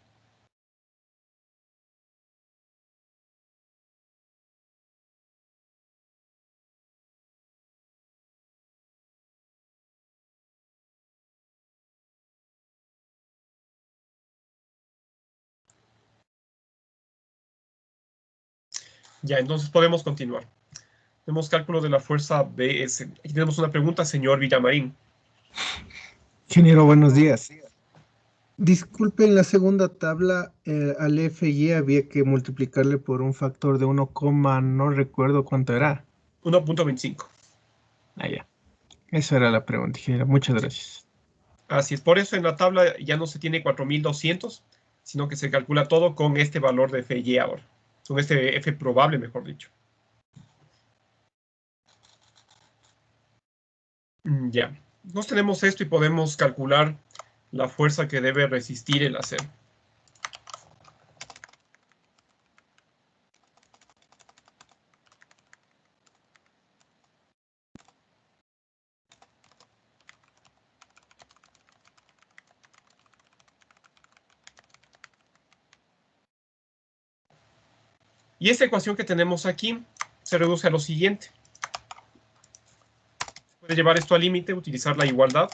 Ya, entonces podemos continuar. Tenemos cálculo de la fuerza BS. Aquí tenemos una pregunta, señor Villamarín. Ingeniero, buenos días. Disculpe, en la segunda tabla al FY había que multiplicarle por un factor de 1, no recuerdo cuánto era. 1.25. Ah, ya. Esa era la pregunta, ingeniero. Muchas gracias. Así es, por eso en la tabla ya no se tiene 4200, sino que se calcula todo con este valor de FY ahora. Con este F probable, mejor dicho. Ya. Nos tenemos esto y podemos calcular la fuerza que debe resistir el acero. Y esta ecuación que tenemos aquí se reduce a lo siguiente. puede llevar esto al límite, utilizar la igualdad.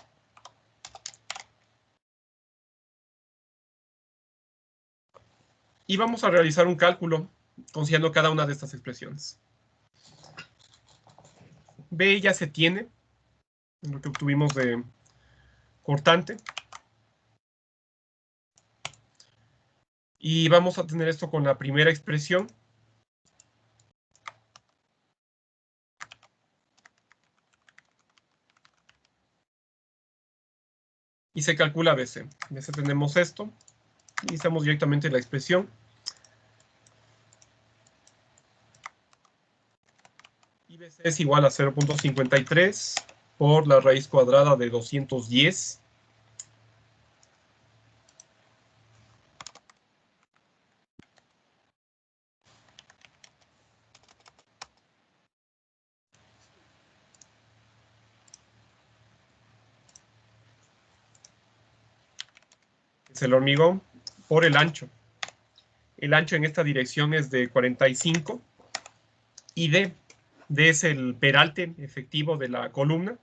Y vamos a realizar un cálculo considerando cada una de estas expresiones. B ya se tiene, en lo que obtuvimos de cortante. Y vamos a tener esto con la primera expresión. Y se calcula BC. BC tenemos esto. Y hacemos directamente la expresión. Y BC es igual a 0.53 por la raíz cuadrada de 210. Es el hormigón por el ancho. El ancho en esta dirección es de 45 y D es el peralte efectivo de la columna.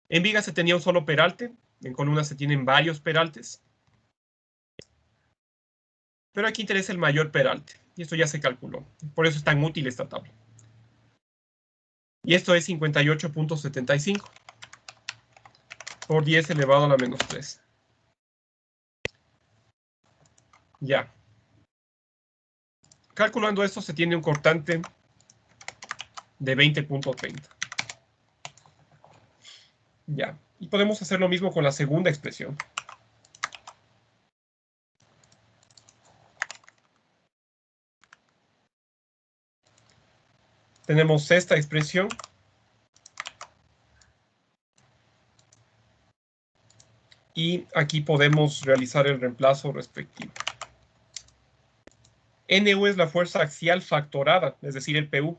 En viga se tenía un solo peralte, en columna se tienen varios peraltes. Pero aquí interesa el mayor peralte, y esto ya se calculó. Por eso es tan útil esta tabla. Y esto es 58.75 por 10 elevado a la menos 3. Ya. Calculando esto se tiene un cortante de 20.30. Ya. Y podemos hacer lo mismo con la segunda expresión. Tenemos esta expresión. Y aquí podemos realizar el reemplazo respectivo. NU es la fuerza axial factorada, es decir, el PU,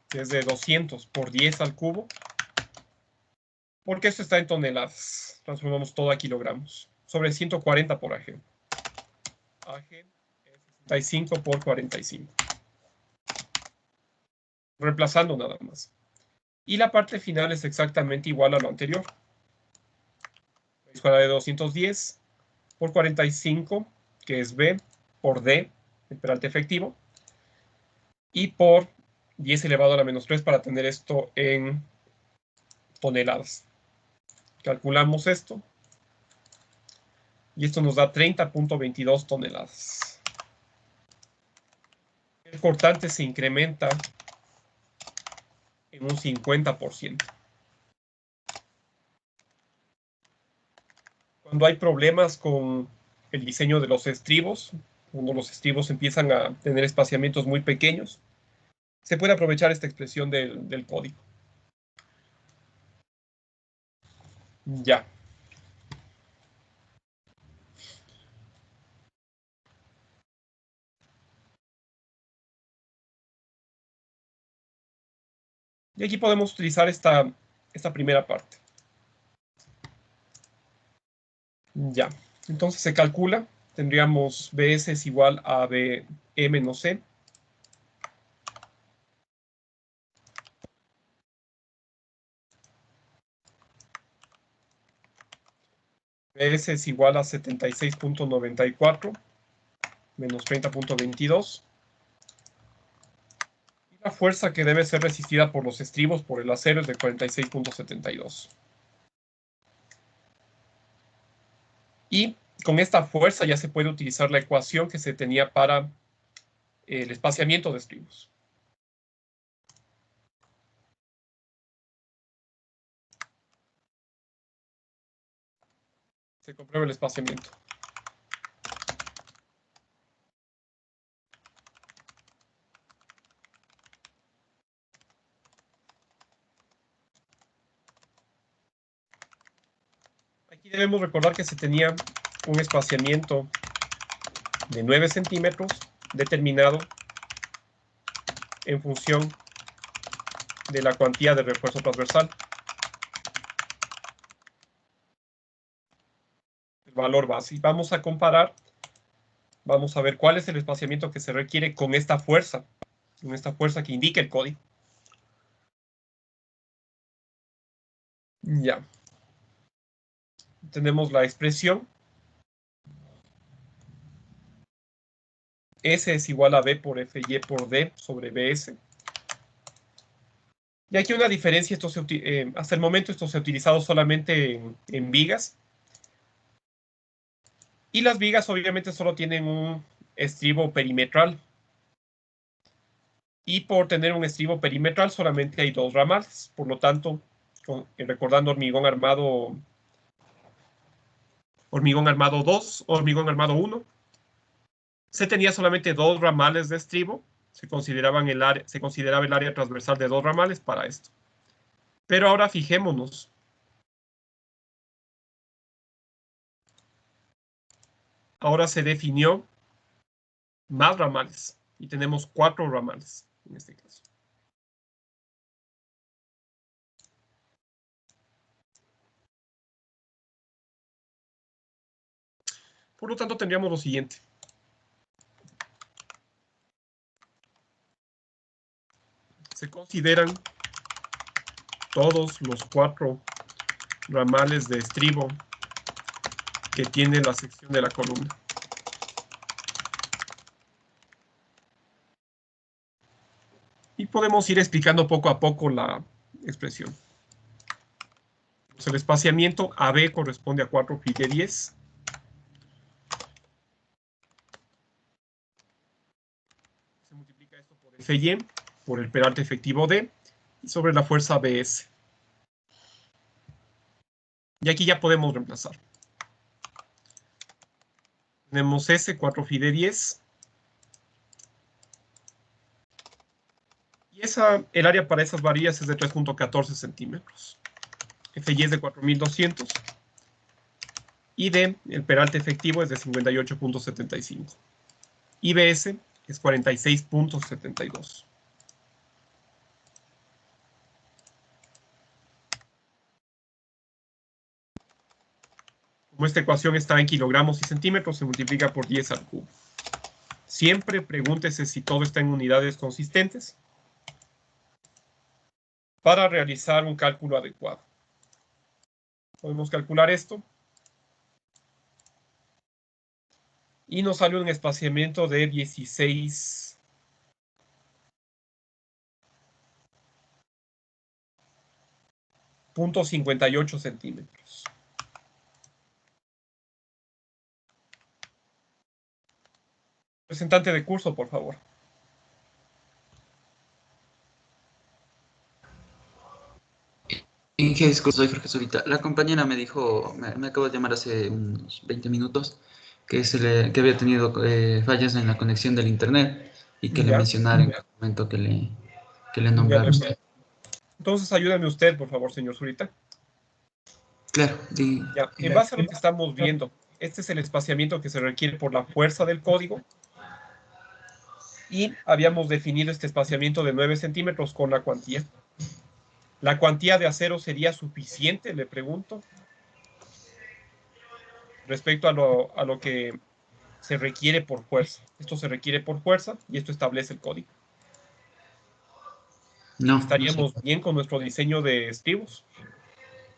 que es de 200 por 10 al cubo, porque esto está en toneladas. Transformamos todo a kilogramos, sobre 140 por AG. AG es 65 por 45. Reemplazando nada más. Y la parte final es exactamente igual a lo anterior. Raíz cuadrada de 210 por 45, que es B, por D, el peralte efectivo, y por 10 elevado a la menos 3 para tener esto en toneladas. Calculamos esto. Y esto nos da 30.22 toneladas. El cortante se incrementa en un 50%. Cuando hay problemas con el diseño de los estribos, cuando los estribos empiezan a tener espaciamientos muy pequeños, se puede aprovechar esta expresión del código. Ya. Y aquí podemos utilizar esta primera parte. Ya. Entonces se calcula. Tendríamos BS es igual a BE menos C. BS es igual a 76.94 menos 30.22. Y la fuerza que debe ser resistida por los estribos por el acero es de 46.72. Y con esta fuerza ya se puede utilizar la ecuación que se tenía para el espaciamiento de estribos. Se comprueba el espaciamiento. Aquí debemos recordar que se tenía un espaciamiento de 9 centímetros determinado en función de la cuantía de refuerzo transversal. El valor base. Y vamos a comparar, vamos a ver cuál es el espaciamiento que se requiere con esta fuerza que indica el código. Ya. Tenemos la expresión. S es igual a B por FY por D sobre BS. Y aquí una diferencia, hasta el momento esto se ha utilizado solamente en vigas. Y las vigas obviamente solo tienen un estribo perimetral. Y por tener un estribo perimetral solamente hay dos ramales. Por lo tanto, recordando hormigón armado 2, hormigón armado 1, se tenía solamente dos ramales de estribo. Se consideraba el área transversal de dos ramales para esto. Pero ahora fijémonos. Ahora se definió más ramales. Y tenemos 4 ramales en este caso. Por lo tanto, tendríamos lo siguiente. Se consideran todos los 4 ramales de estribo que tiene la sección de la columna. Y podemos ir explicando poco a poco la expresión. Pues el espaciamiento AB corresponde a 4 pi de 10. Se multiplica esto por FY, por el peralte efectivo D, y sobre la fuerza BS. Y aquí ya podemos reemplazar. Tenemos S, 4 phi de 10. Y el área para esas varillas es de 3.14 centímetros. FY es de 4.200. Y D, el peralte efectivo es de 58.75. IBS es 46.72. Como esta ecuación está en kilogramos y centímetros, se multiplica por 10 al cubo. Siempre pregúntese si todo está en unidades consistentes para realizar un cálculo adecuado. Podemos calcular esto. Y nos sale un espaciamiento de 16.58 centímetros. Representante de curso, por favor. Disculpe, soy Jorge Zurita. La compañera me dijo, me acabo de llamar hace unos 20 minutos, que había tenido fallas en la conexión del internet y que le Ya. mencionara en el momento que le Ya, nombrara usted. Entonces, ayúdame usted, por favor, señor Zurita. Claro, Ya, en base a lo que estamos viendo, este es el espaciamiento que se requiere por la fuerza del código. Y habíamos definido este espaciamiento de 9 centímetros con la cuantía. ¿La cuantía de acero sería suficiente, le pregunto? Respecto a lo que se requiere por fuerza. Esto se requiere por fuerza y esto establece el código. no, ¿Estaríamos bien con nuestro diseño de estribos?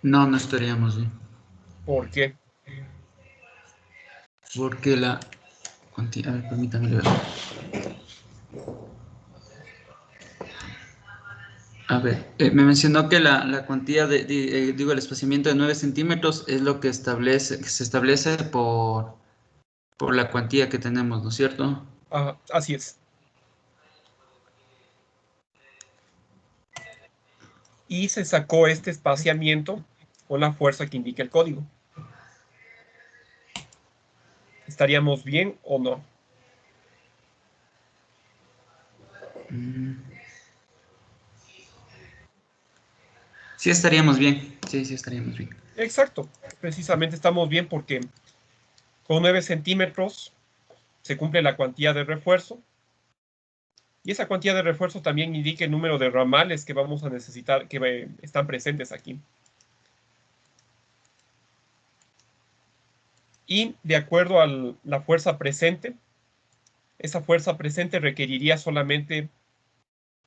no estaríamos bien. ¿Por qué? Porque la cuantía, a ver, permítame ver. A ver, me mencionó que la cuantía digo, el espaciamiento de 9 centímetros es lo que se establece por la cuantía que tenemos, ¿no es cierto? Así es. Y se sacó este espaciamiento con la fuerza que indica el código. ¿Estaríamos bien o no? Sí estaríamos bien, sí estaríamos bien. Exacto. Precisamente estamos bien porque con 9 centímetros se cumple la cuantía de refuerzo. Y esa cuantía de refuerzo también indica el número de ramales que vamos a necesitar, que están presentes aquí. Y de acuerdo a la fuerza presente, esa fuerza presente requeriría solamente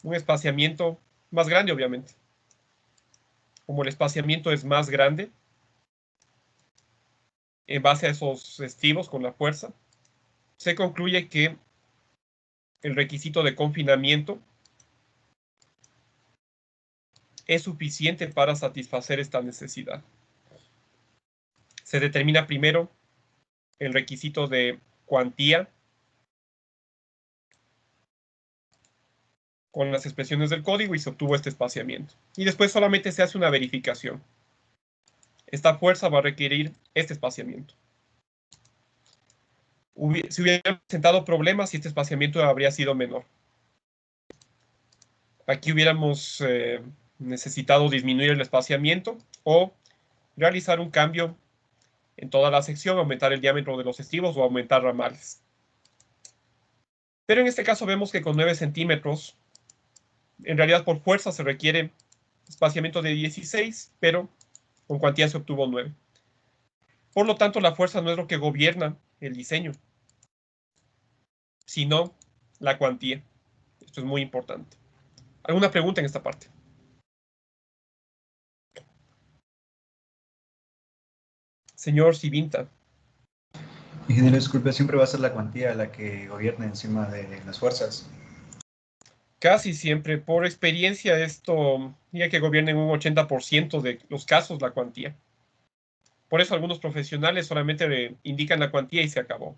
un espaciamiento más grande, obviamente. como el espaciamiento es más grande, en base a esos estribos con la fuerza, se concluye que el requisito de confinamiento es suficiente para satisfacer esta necesidad. Se determina primero el requisito de cuantía con las expresiones del código y se obtuvo este espaciamiento. Y después solamente se hace una verificación. Esta fuerza va a requerir este espaciamiento. Se hubieran presentado problemas si este espaciamiento habría sido menor. Aquí hubiéramos necesitado disminuir el espaciamiento o realizar un cambio en toda la sección, aumentar el diámetro de los estribos o aumentar ramales. Pero en este caso vemos que con 9 centímetros, en realidad por fuerza se requiere espaciamiento de 16, pero con cuantía se obtuvo 9. Por lo tanto, la fuerza no es lo que gobierna el diseño, sino la cuantía. Esto es muy importante. ¿Alguna pregunta en esta parte? Señor Civinta. Ingeniero, disculpe, siempre va a ser la cuantía la que gobierna encima de las fuerzas. Casi siempre, por experiencia, esto diría que gobierna en un 80% de los casos la cuantía. Por eso algunos profesionales solamente indican la cuantía y se acabó.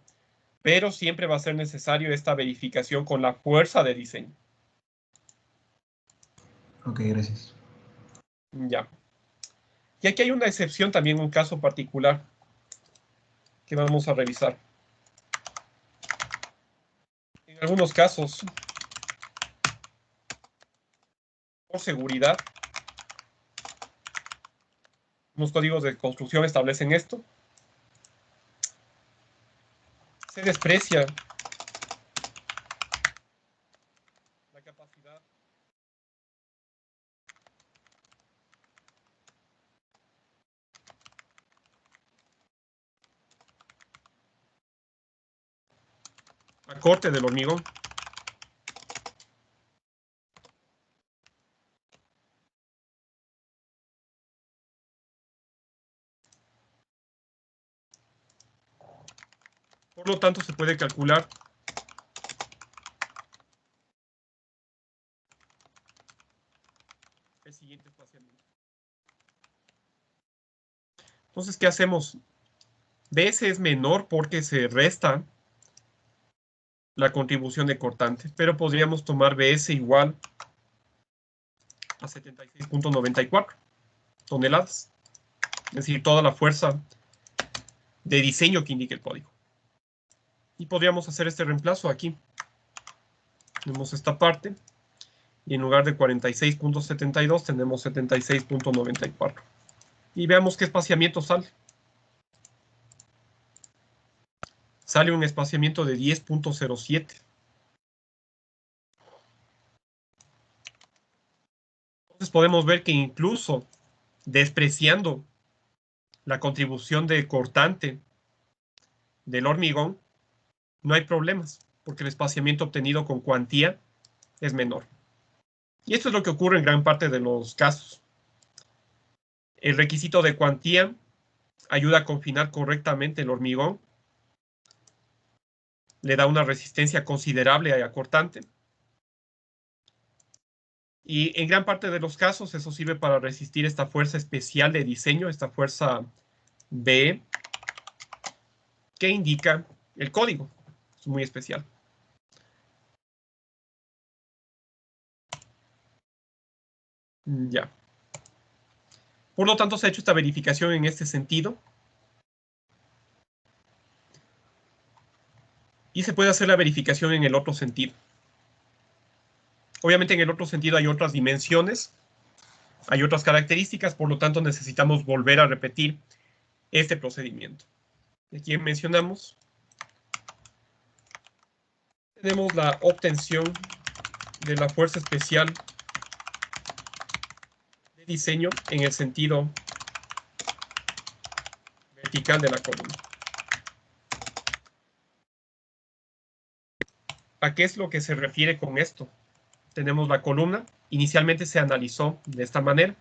Pero siempre va a ser necesario esta verificación con la fuerza de diseño. Ok, gracias. Ya. Y aquí hay una excepción también, un caso particular que vamos a revisar. En algunos casos, por seguridad, los códigos de construcción establecen esto. Se desprecia la capacidad a corte del hormigón. Por lo tanto, se puede calcular el siguiente espaciamiento. Entonces, ¿qué hacemos? BS es menor porque se resta la contribución de cortante, pero podríamos tomar BS igual a 76.94 toneladas. Es decir, toda la fuerza de diseño que indica el código. Y podríamos hacer este reemplazo aquí. Tenemos esta parte y en lugar de 46.72 tenemos 76.94. Y veamos qué espaciamiento sale. Sale un espaciamiento de 10.07. Entonces podemos ver que incluso despreciando la contribución de cortante del hormigón, no hay problemas, porque el espaciamiento obtenido con cuantía es menor. Y esto es lo que ocurre en gran parte de los casos. El requisito de cuantía ayuda a confinar correctamente el hormigón, le da una resistencia considerable a cortante. Y en gran parte de los casos eso sirve para resistir esta fuerza especial de diseño, esta fuerza B, que indica el código. Es muy especial. Ya. Por lo tanto, se ha hecho esta verificación en este sentido. Y se puede hacer la verificación en el otro sentido. Obviamente en el otro sentido hay otras dimensiones, hay otras características, por lo tanto necesitamos volver a repetir este procedimiento. Aquí mencionamos, tenemos la obtención de la fuerza especial de diseño en el sentido vertical de la columna. ¿A qué es lo que se refiere con esto? Tenemos la columna, inicialmente se analizó de esta manera.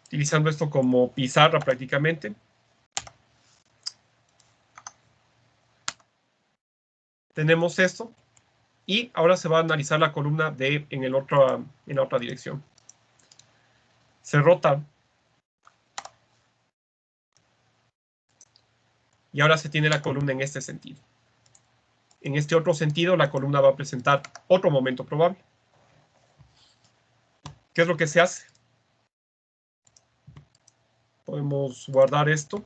utilizando esto como pizarra prácticamente. Tenemos esto. Y ahora se va a analizar la columna en la otra dirección. Se rota. Y ahora se tiene la columna en este sentido. En este otro sentido, la columna va a presentar otro momento probable. ¿Qué es lo que se hace? Podemos guardar esto.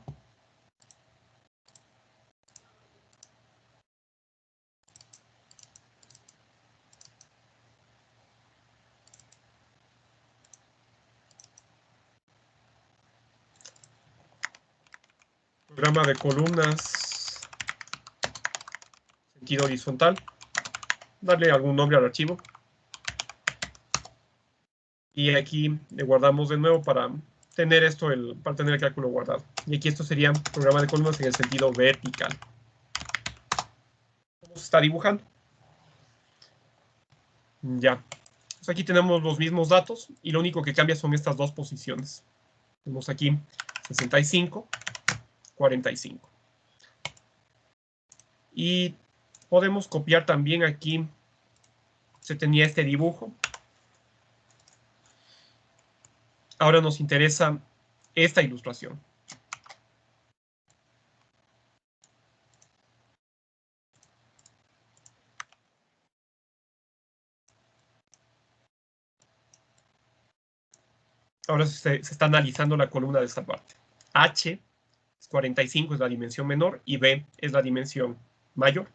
Programa de columnas. Sentido horizontal. Darle algún nombre al archivo. Y aquí le guardamos de nuevo para tener para tener el cálculo guardado. Y aquí esto sería programa de columnas en el sentido vertical. Vamos a estar dibujando. Ya. Pues aquí tenemos los mismos datos y lo único que cambia son estas dos posiciones. Tenemos aquí 65, 45. Y podemos copiar también aquí. Se tenía este dibujo. Ahora nos interesa esta ilustración. Ahora se está analizando la columna de esta parte. H es 45, es la dimensión menor, y B es la dimensión mayor.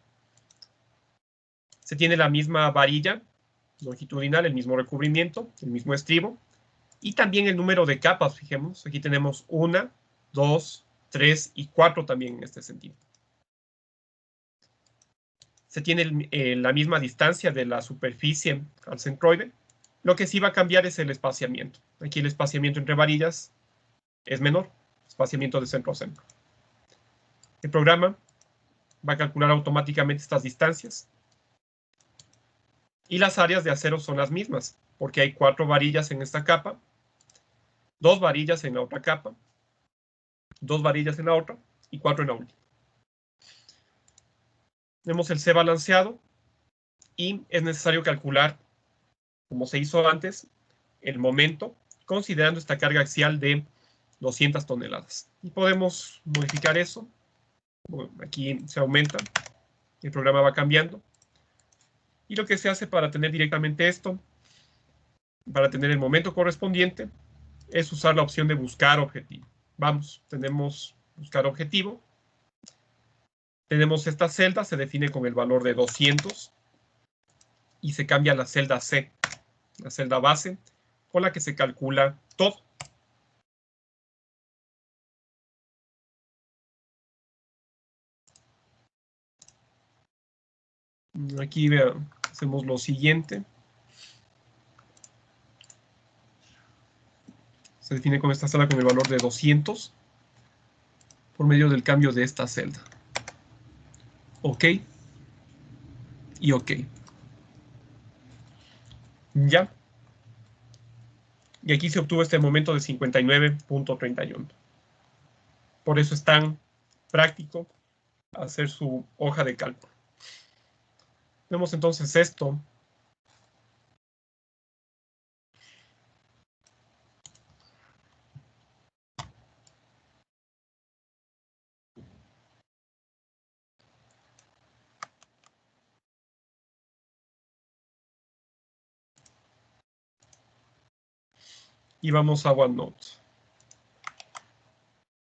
Se tiene la misma varilla longitudinal, el mismo recubrimiento, el mismo estribo, y también el número de capas, fijemos. Aquí tenemos 1, 2, 3 y 4 también en este sentido. Se tiene la misma distancia de la superficie al centroide. Lo que sí va a cambiar es el espaciamiento. Aquí el espaciamiento entre varillas es menor, espaciamiento de centro a centro. El programa va a calcular automáticamente estas distancias. Y las áreas de acero son las mismas, porque hay 4 varillas en esta capa, 2 varillas en la otra capa, 2 varillas en la otra y 4 en la última. Tenemos el C balanceado y es necesario calcular, como se hizo antes, el momento, considerando esta carga axial de 200 toneladas. Y podemos modificar eso. Bueno, aquí se aumenta, el programa va cambiando. Y lo que se hace para tener directamente esto, para tener el momento correspondiente, es usar la opción de buscar objetivo. Vamos, tenemos buscar objetivo. Tenemos esta celda, se define con el valor de 200 y se cambia la celda C, la celda base, con la que se calcula todo. Aquí vean, hacemos lo siguiente. Se define con esta celda con el valor de 200 por medio del cambio de esta celda. OK. Y OK. Ya. Y aquí se obtuvo este momento de 59.31. Por eso es tan práctico hacer su hoja de cálculo. Vemos entonces esto. Y vamos a OneNote.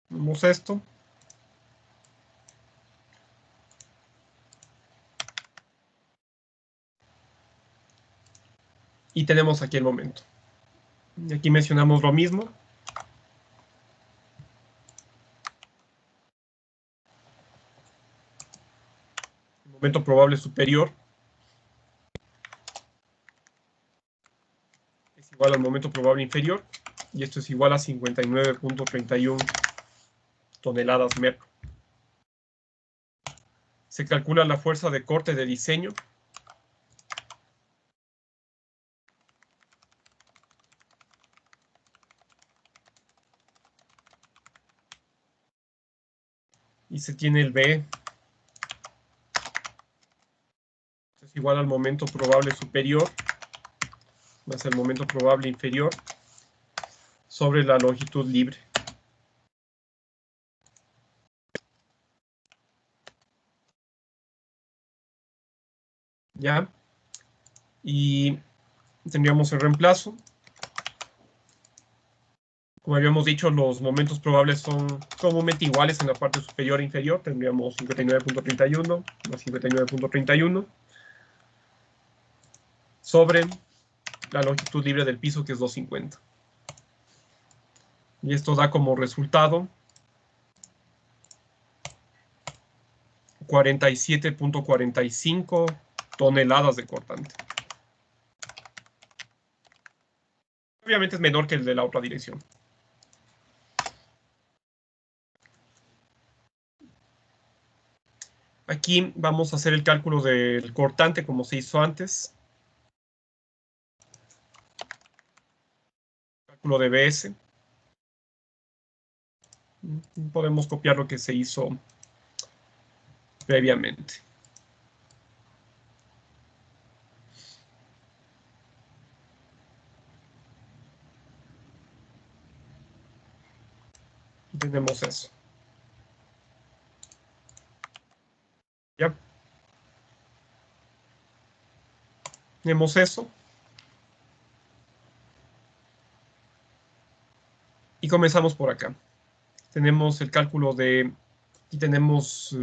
Vemos esto. Y tenemos aquí el momento. Y aquí mencionamos lo mismo. El momento probable superior es igual al momento probable inferior. Y esto es igual a 59.31 toneladas metro. Se calcula la fuerza de corte de diseño. Y se tiene el B. Es igual al momento probable superior más el momento probable inferior sobre la longitud libre. ¿Ya? Y tendríamos el reemplazo. Como habíamos dicho, los momentos probables son comúnmente iguales en la parte superior e inferior. Tendríamos 59.31 más 59.31 sobre la longitud libre del piso, que es 250. Y esto da como resultado 47.45 toneladas de cortante. Obviamente es menor que el de la otra dirección. Aquí vamos a hacer el cálculo del cortante como se hizo antes. Cálculo de BS. Podemos copiar lo que se hizo previamente. Tenemos eso. ¿Ya? Tenemos eso. Y comenzamos por acá. Tenemos el cálculo de... Aquí tenemos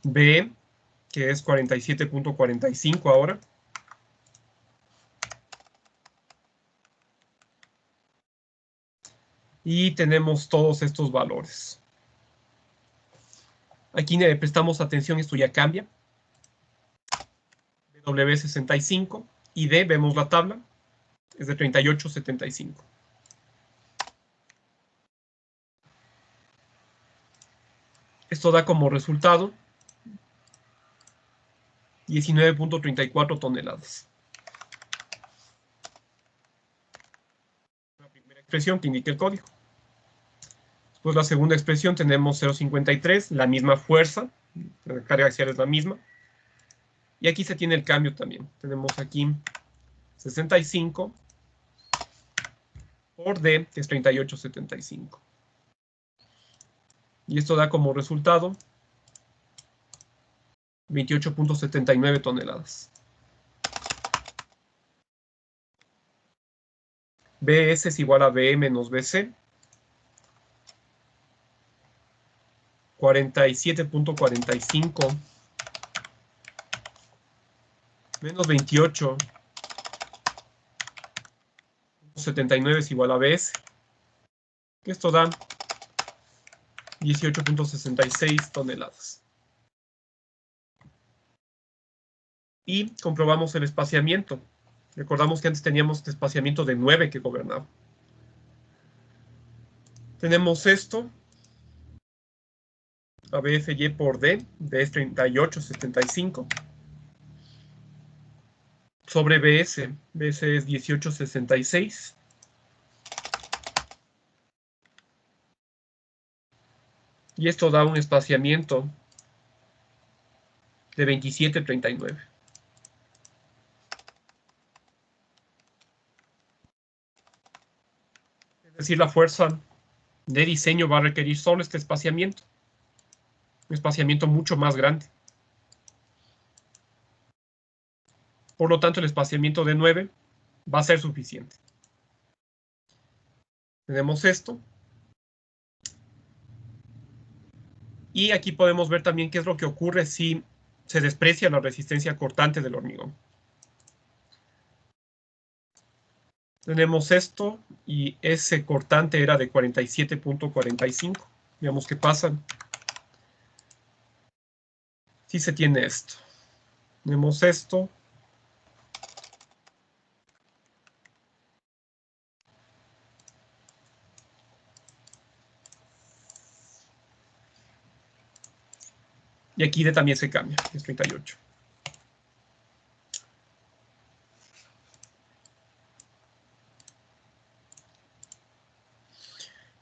B, que es 47.45 ahora. Y tenemos todos estos valores. Aquí le prestamos atención, esto ya cambia. W65 y D, vemos la tabla, es de 38.75. Esto da como resultado 19.34 toneladas. La primera expresión que indica el código. Después la segunda expresión tenemos 0.53, la misma fuerza, la carga axial es la misma. Y aquí se tiene el cambio también. Tenemos aquí 65 por D, que es 38.75. Y esto da como resultado 28.79 toneladas. BS es igual a BE menos BC. 47.45 menos 28.79 es igual a BS. Esto da 18.66 toneladas. Y comprobamos el espaciamiento. Recordamos que antes teníamos este espaciamiento de 9 que gobernaba. Tenemos esto. ABFY por D. D es 38.75. Sobre BS. BS es 18.66. Y esto da un espaciamiento de 27.39. Es decir, la fuerza de diseño va a requerir solo este espaciamiento. Un espaciamiento mucho más grande. Por lo tanto, el espaciamiento de 9 va a ser suficiente. Tenemos esto. Y aquí podemos ver también qué es lo que ocurre si se desprecia la resistencia cortante del hormigón. Tenemos esto y ese cortante era de 47.45. Veamos qué pasa si se tiene esto. Tenemos esto. Y aquí D también se cambia, es 38.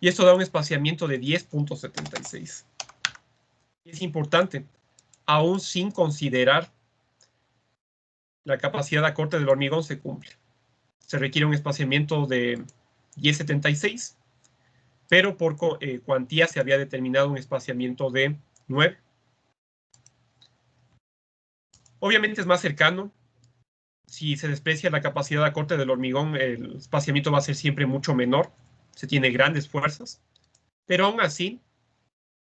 Y esto da un espaciamiento de 10.76. Y es importante, aún sin considerar la capacidad de acorte del hormigón se cumple. Se requiere un espaciamiento de 10.76, pero por cuantía se había determinado un espaciamiento de 9. Obviamente es más cercano. Si se desprecia la capacidad de acorte del hormigón, el espaciamiento va a ser siempre mucho menor. Se tiene grandes fuerzas. Pero aún así,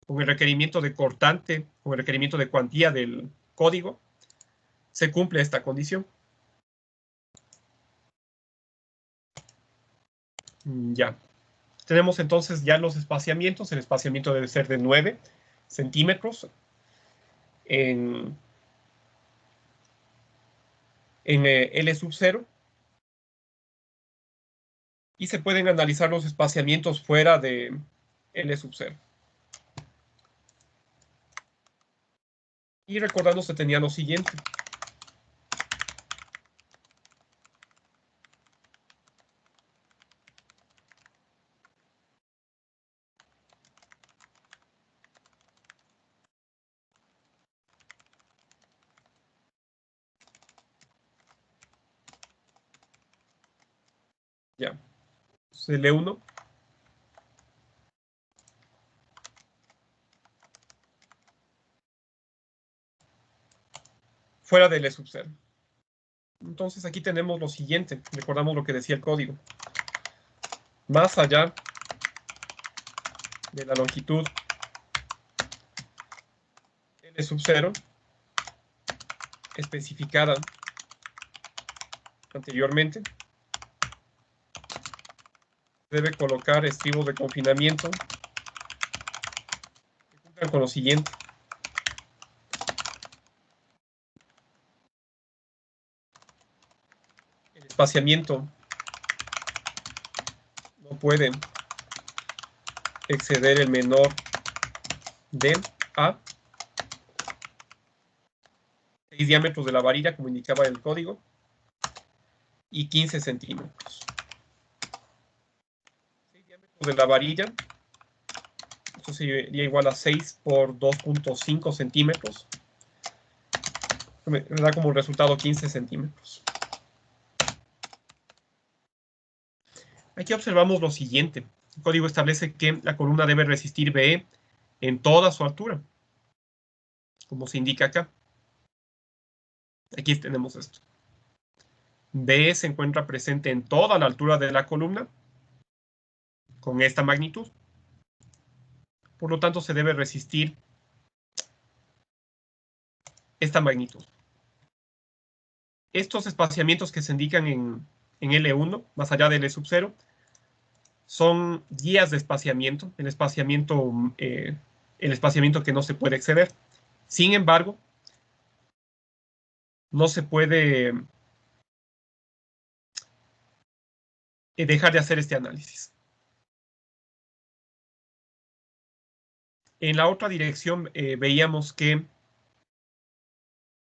con el requerimiento de cortante, con el requerimiento de cuantía del código, se cumple esta condición. Ya. Tenemos entonces ya los espaciamientos. El espaciamiento debe ser de 9 centímetros en L sub 0. Y se pueden analizar los espaciamientos fuera de L sub 0. Y recordando se tenía lo siguiente. Ya. Entonces, L1. Fuera del L sub 0. Entonces aquí tenemos lo siguiente. Recordamos lo que decía el código. Más allá de la longitud L sub 0 especificada anteriormente, debe colocar estribos de confinamiento que cumplan con lo siguiente. El espaciamiento no puede exceder el menor de A 6 diámetros de la varilla, como indicaba el código, y 15 centímetros. 6 diámetros de la varilla, eso sería igual a 6 por 2.5 centímetros. Me da como resultado 15 centímetros. Aquí observamos lo siguiente. El código establece que la columna debe resistir BE en toda su altura, como se indica acá. Aquí tenemos esto. BE se encuentra presente en toda la altura de la columna, con esta magnitud. Por lo tanto, se debe resistir esta magnitud. Estos espaciamientos que se indican en L1, más allá del L sub 0, son guías de espaciamiento, el espaciamiento que no se puede exceder. Sin embargo, no se puede dejar de hacer este análisis. En la otra dirección veíamos que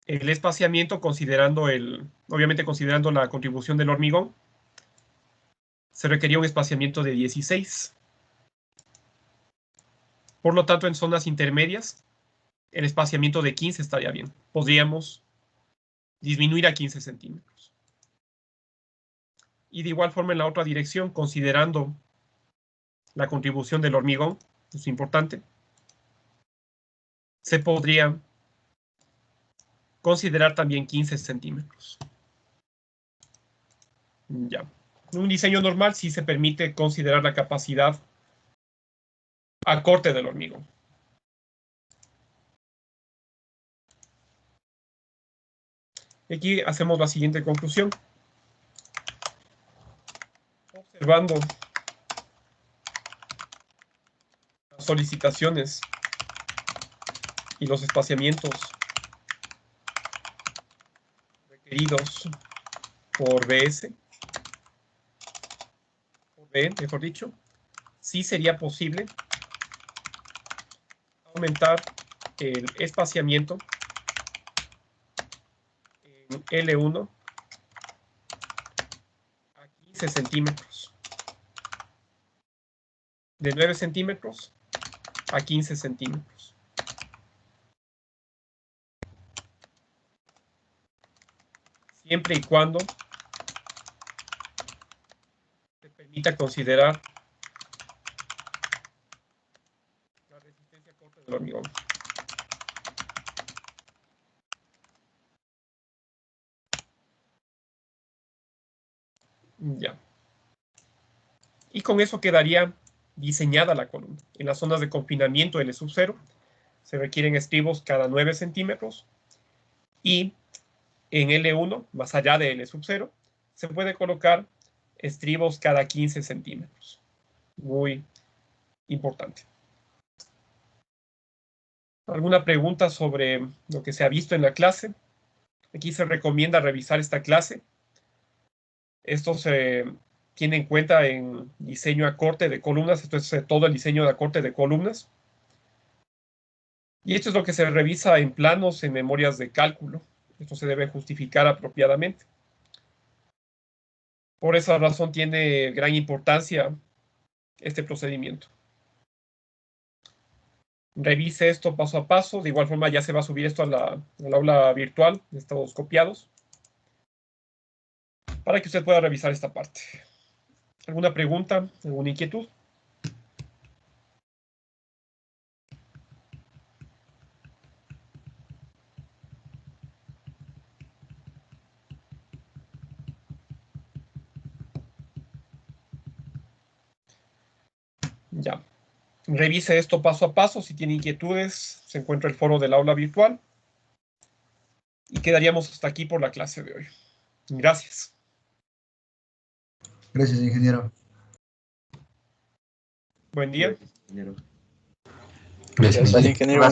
el espaciamiento, obviamente considerando la contribución del hormigón, se requería un espaciamiento de 16. Por lo tanto, en zonas intermedias, el espaciamiento de 15 estaría bien. Podríamos disminuir a 15 centímetros. Y de igual forma en la otra dirección, considerando la contribución del hormigón, es importante, se podría considerar también 15 centímetros. Ya. En un diseño normal sí se permite considerar la capacidad a corte del hormigón. Aquí hacemos la siguiente conclusión. Observando las solicitaciones y los espaciamientos requeridos por BS, por B, mejor dicho, sí sería posible aumentar el espaciamiento en L1 a 15 centímetros. de 9 centímetros a 15 centímetros. Siempre y cuando se permita considerar la resistencia corta del hormigón. Ya. Y con eso quedaría diseñada la columna. En las zonas de confinamiento L sub 0 se requieren estribos cada 9 centímetros y en L1, más allá de L sub 0, se puede colocar estribos cada 15 centímetros. Muy importante. ¿Alguna pregunta sobre lo que se ha visto en la clase? Aquí se recomienda revisar esta clase. Esto se tiene en cuenta en diseño a corte de columnas. Esto es todo el diseño de corte de columnas. Y esto es lo que se revisa en planos, en memorias de cálculo. Esto se debe justificar apropiadamente. Por esa razón tiene gran importancia este procedimiento. Revise esto paso a paso. De igual forma ya se va a subir esto al aula virtual de estos copiados, para que usted pueda revisar esta parte. ¿Alguna pregunta? ¿Alguna inquietud? Ya. Revise esto paso a paso. Si tiene inquietudes, se encuentra el foro del aula virtual. Y quedaríamos hasta aquí por la clase de hoy. Gracias. Gracias, ingeniero. Buen día. Gracias, ingeniero.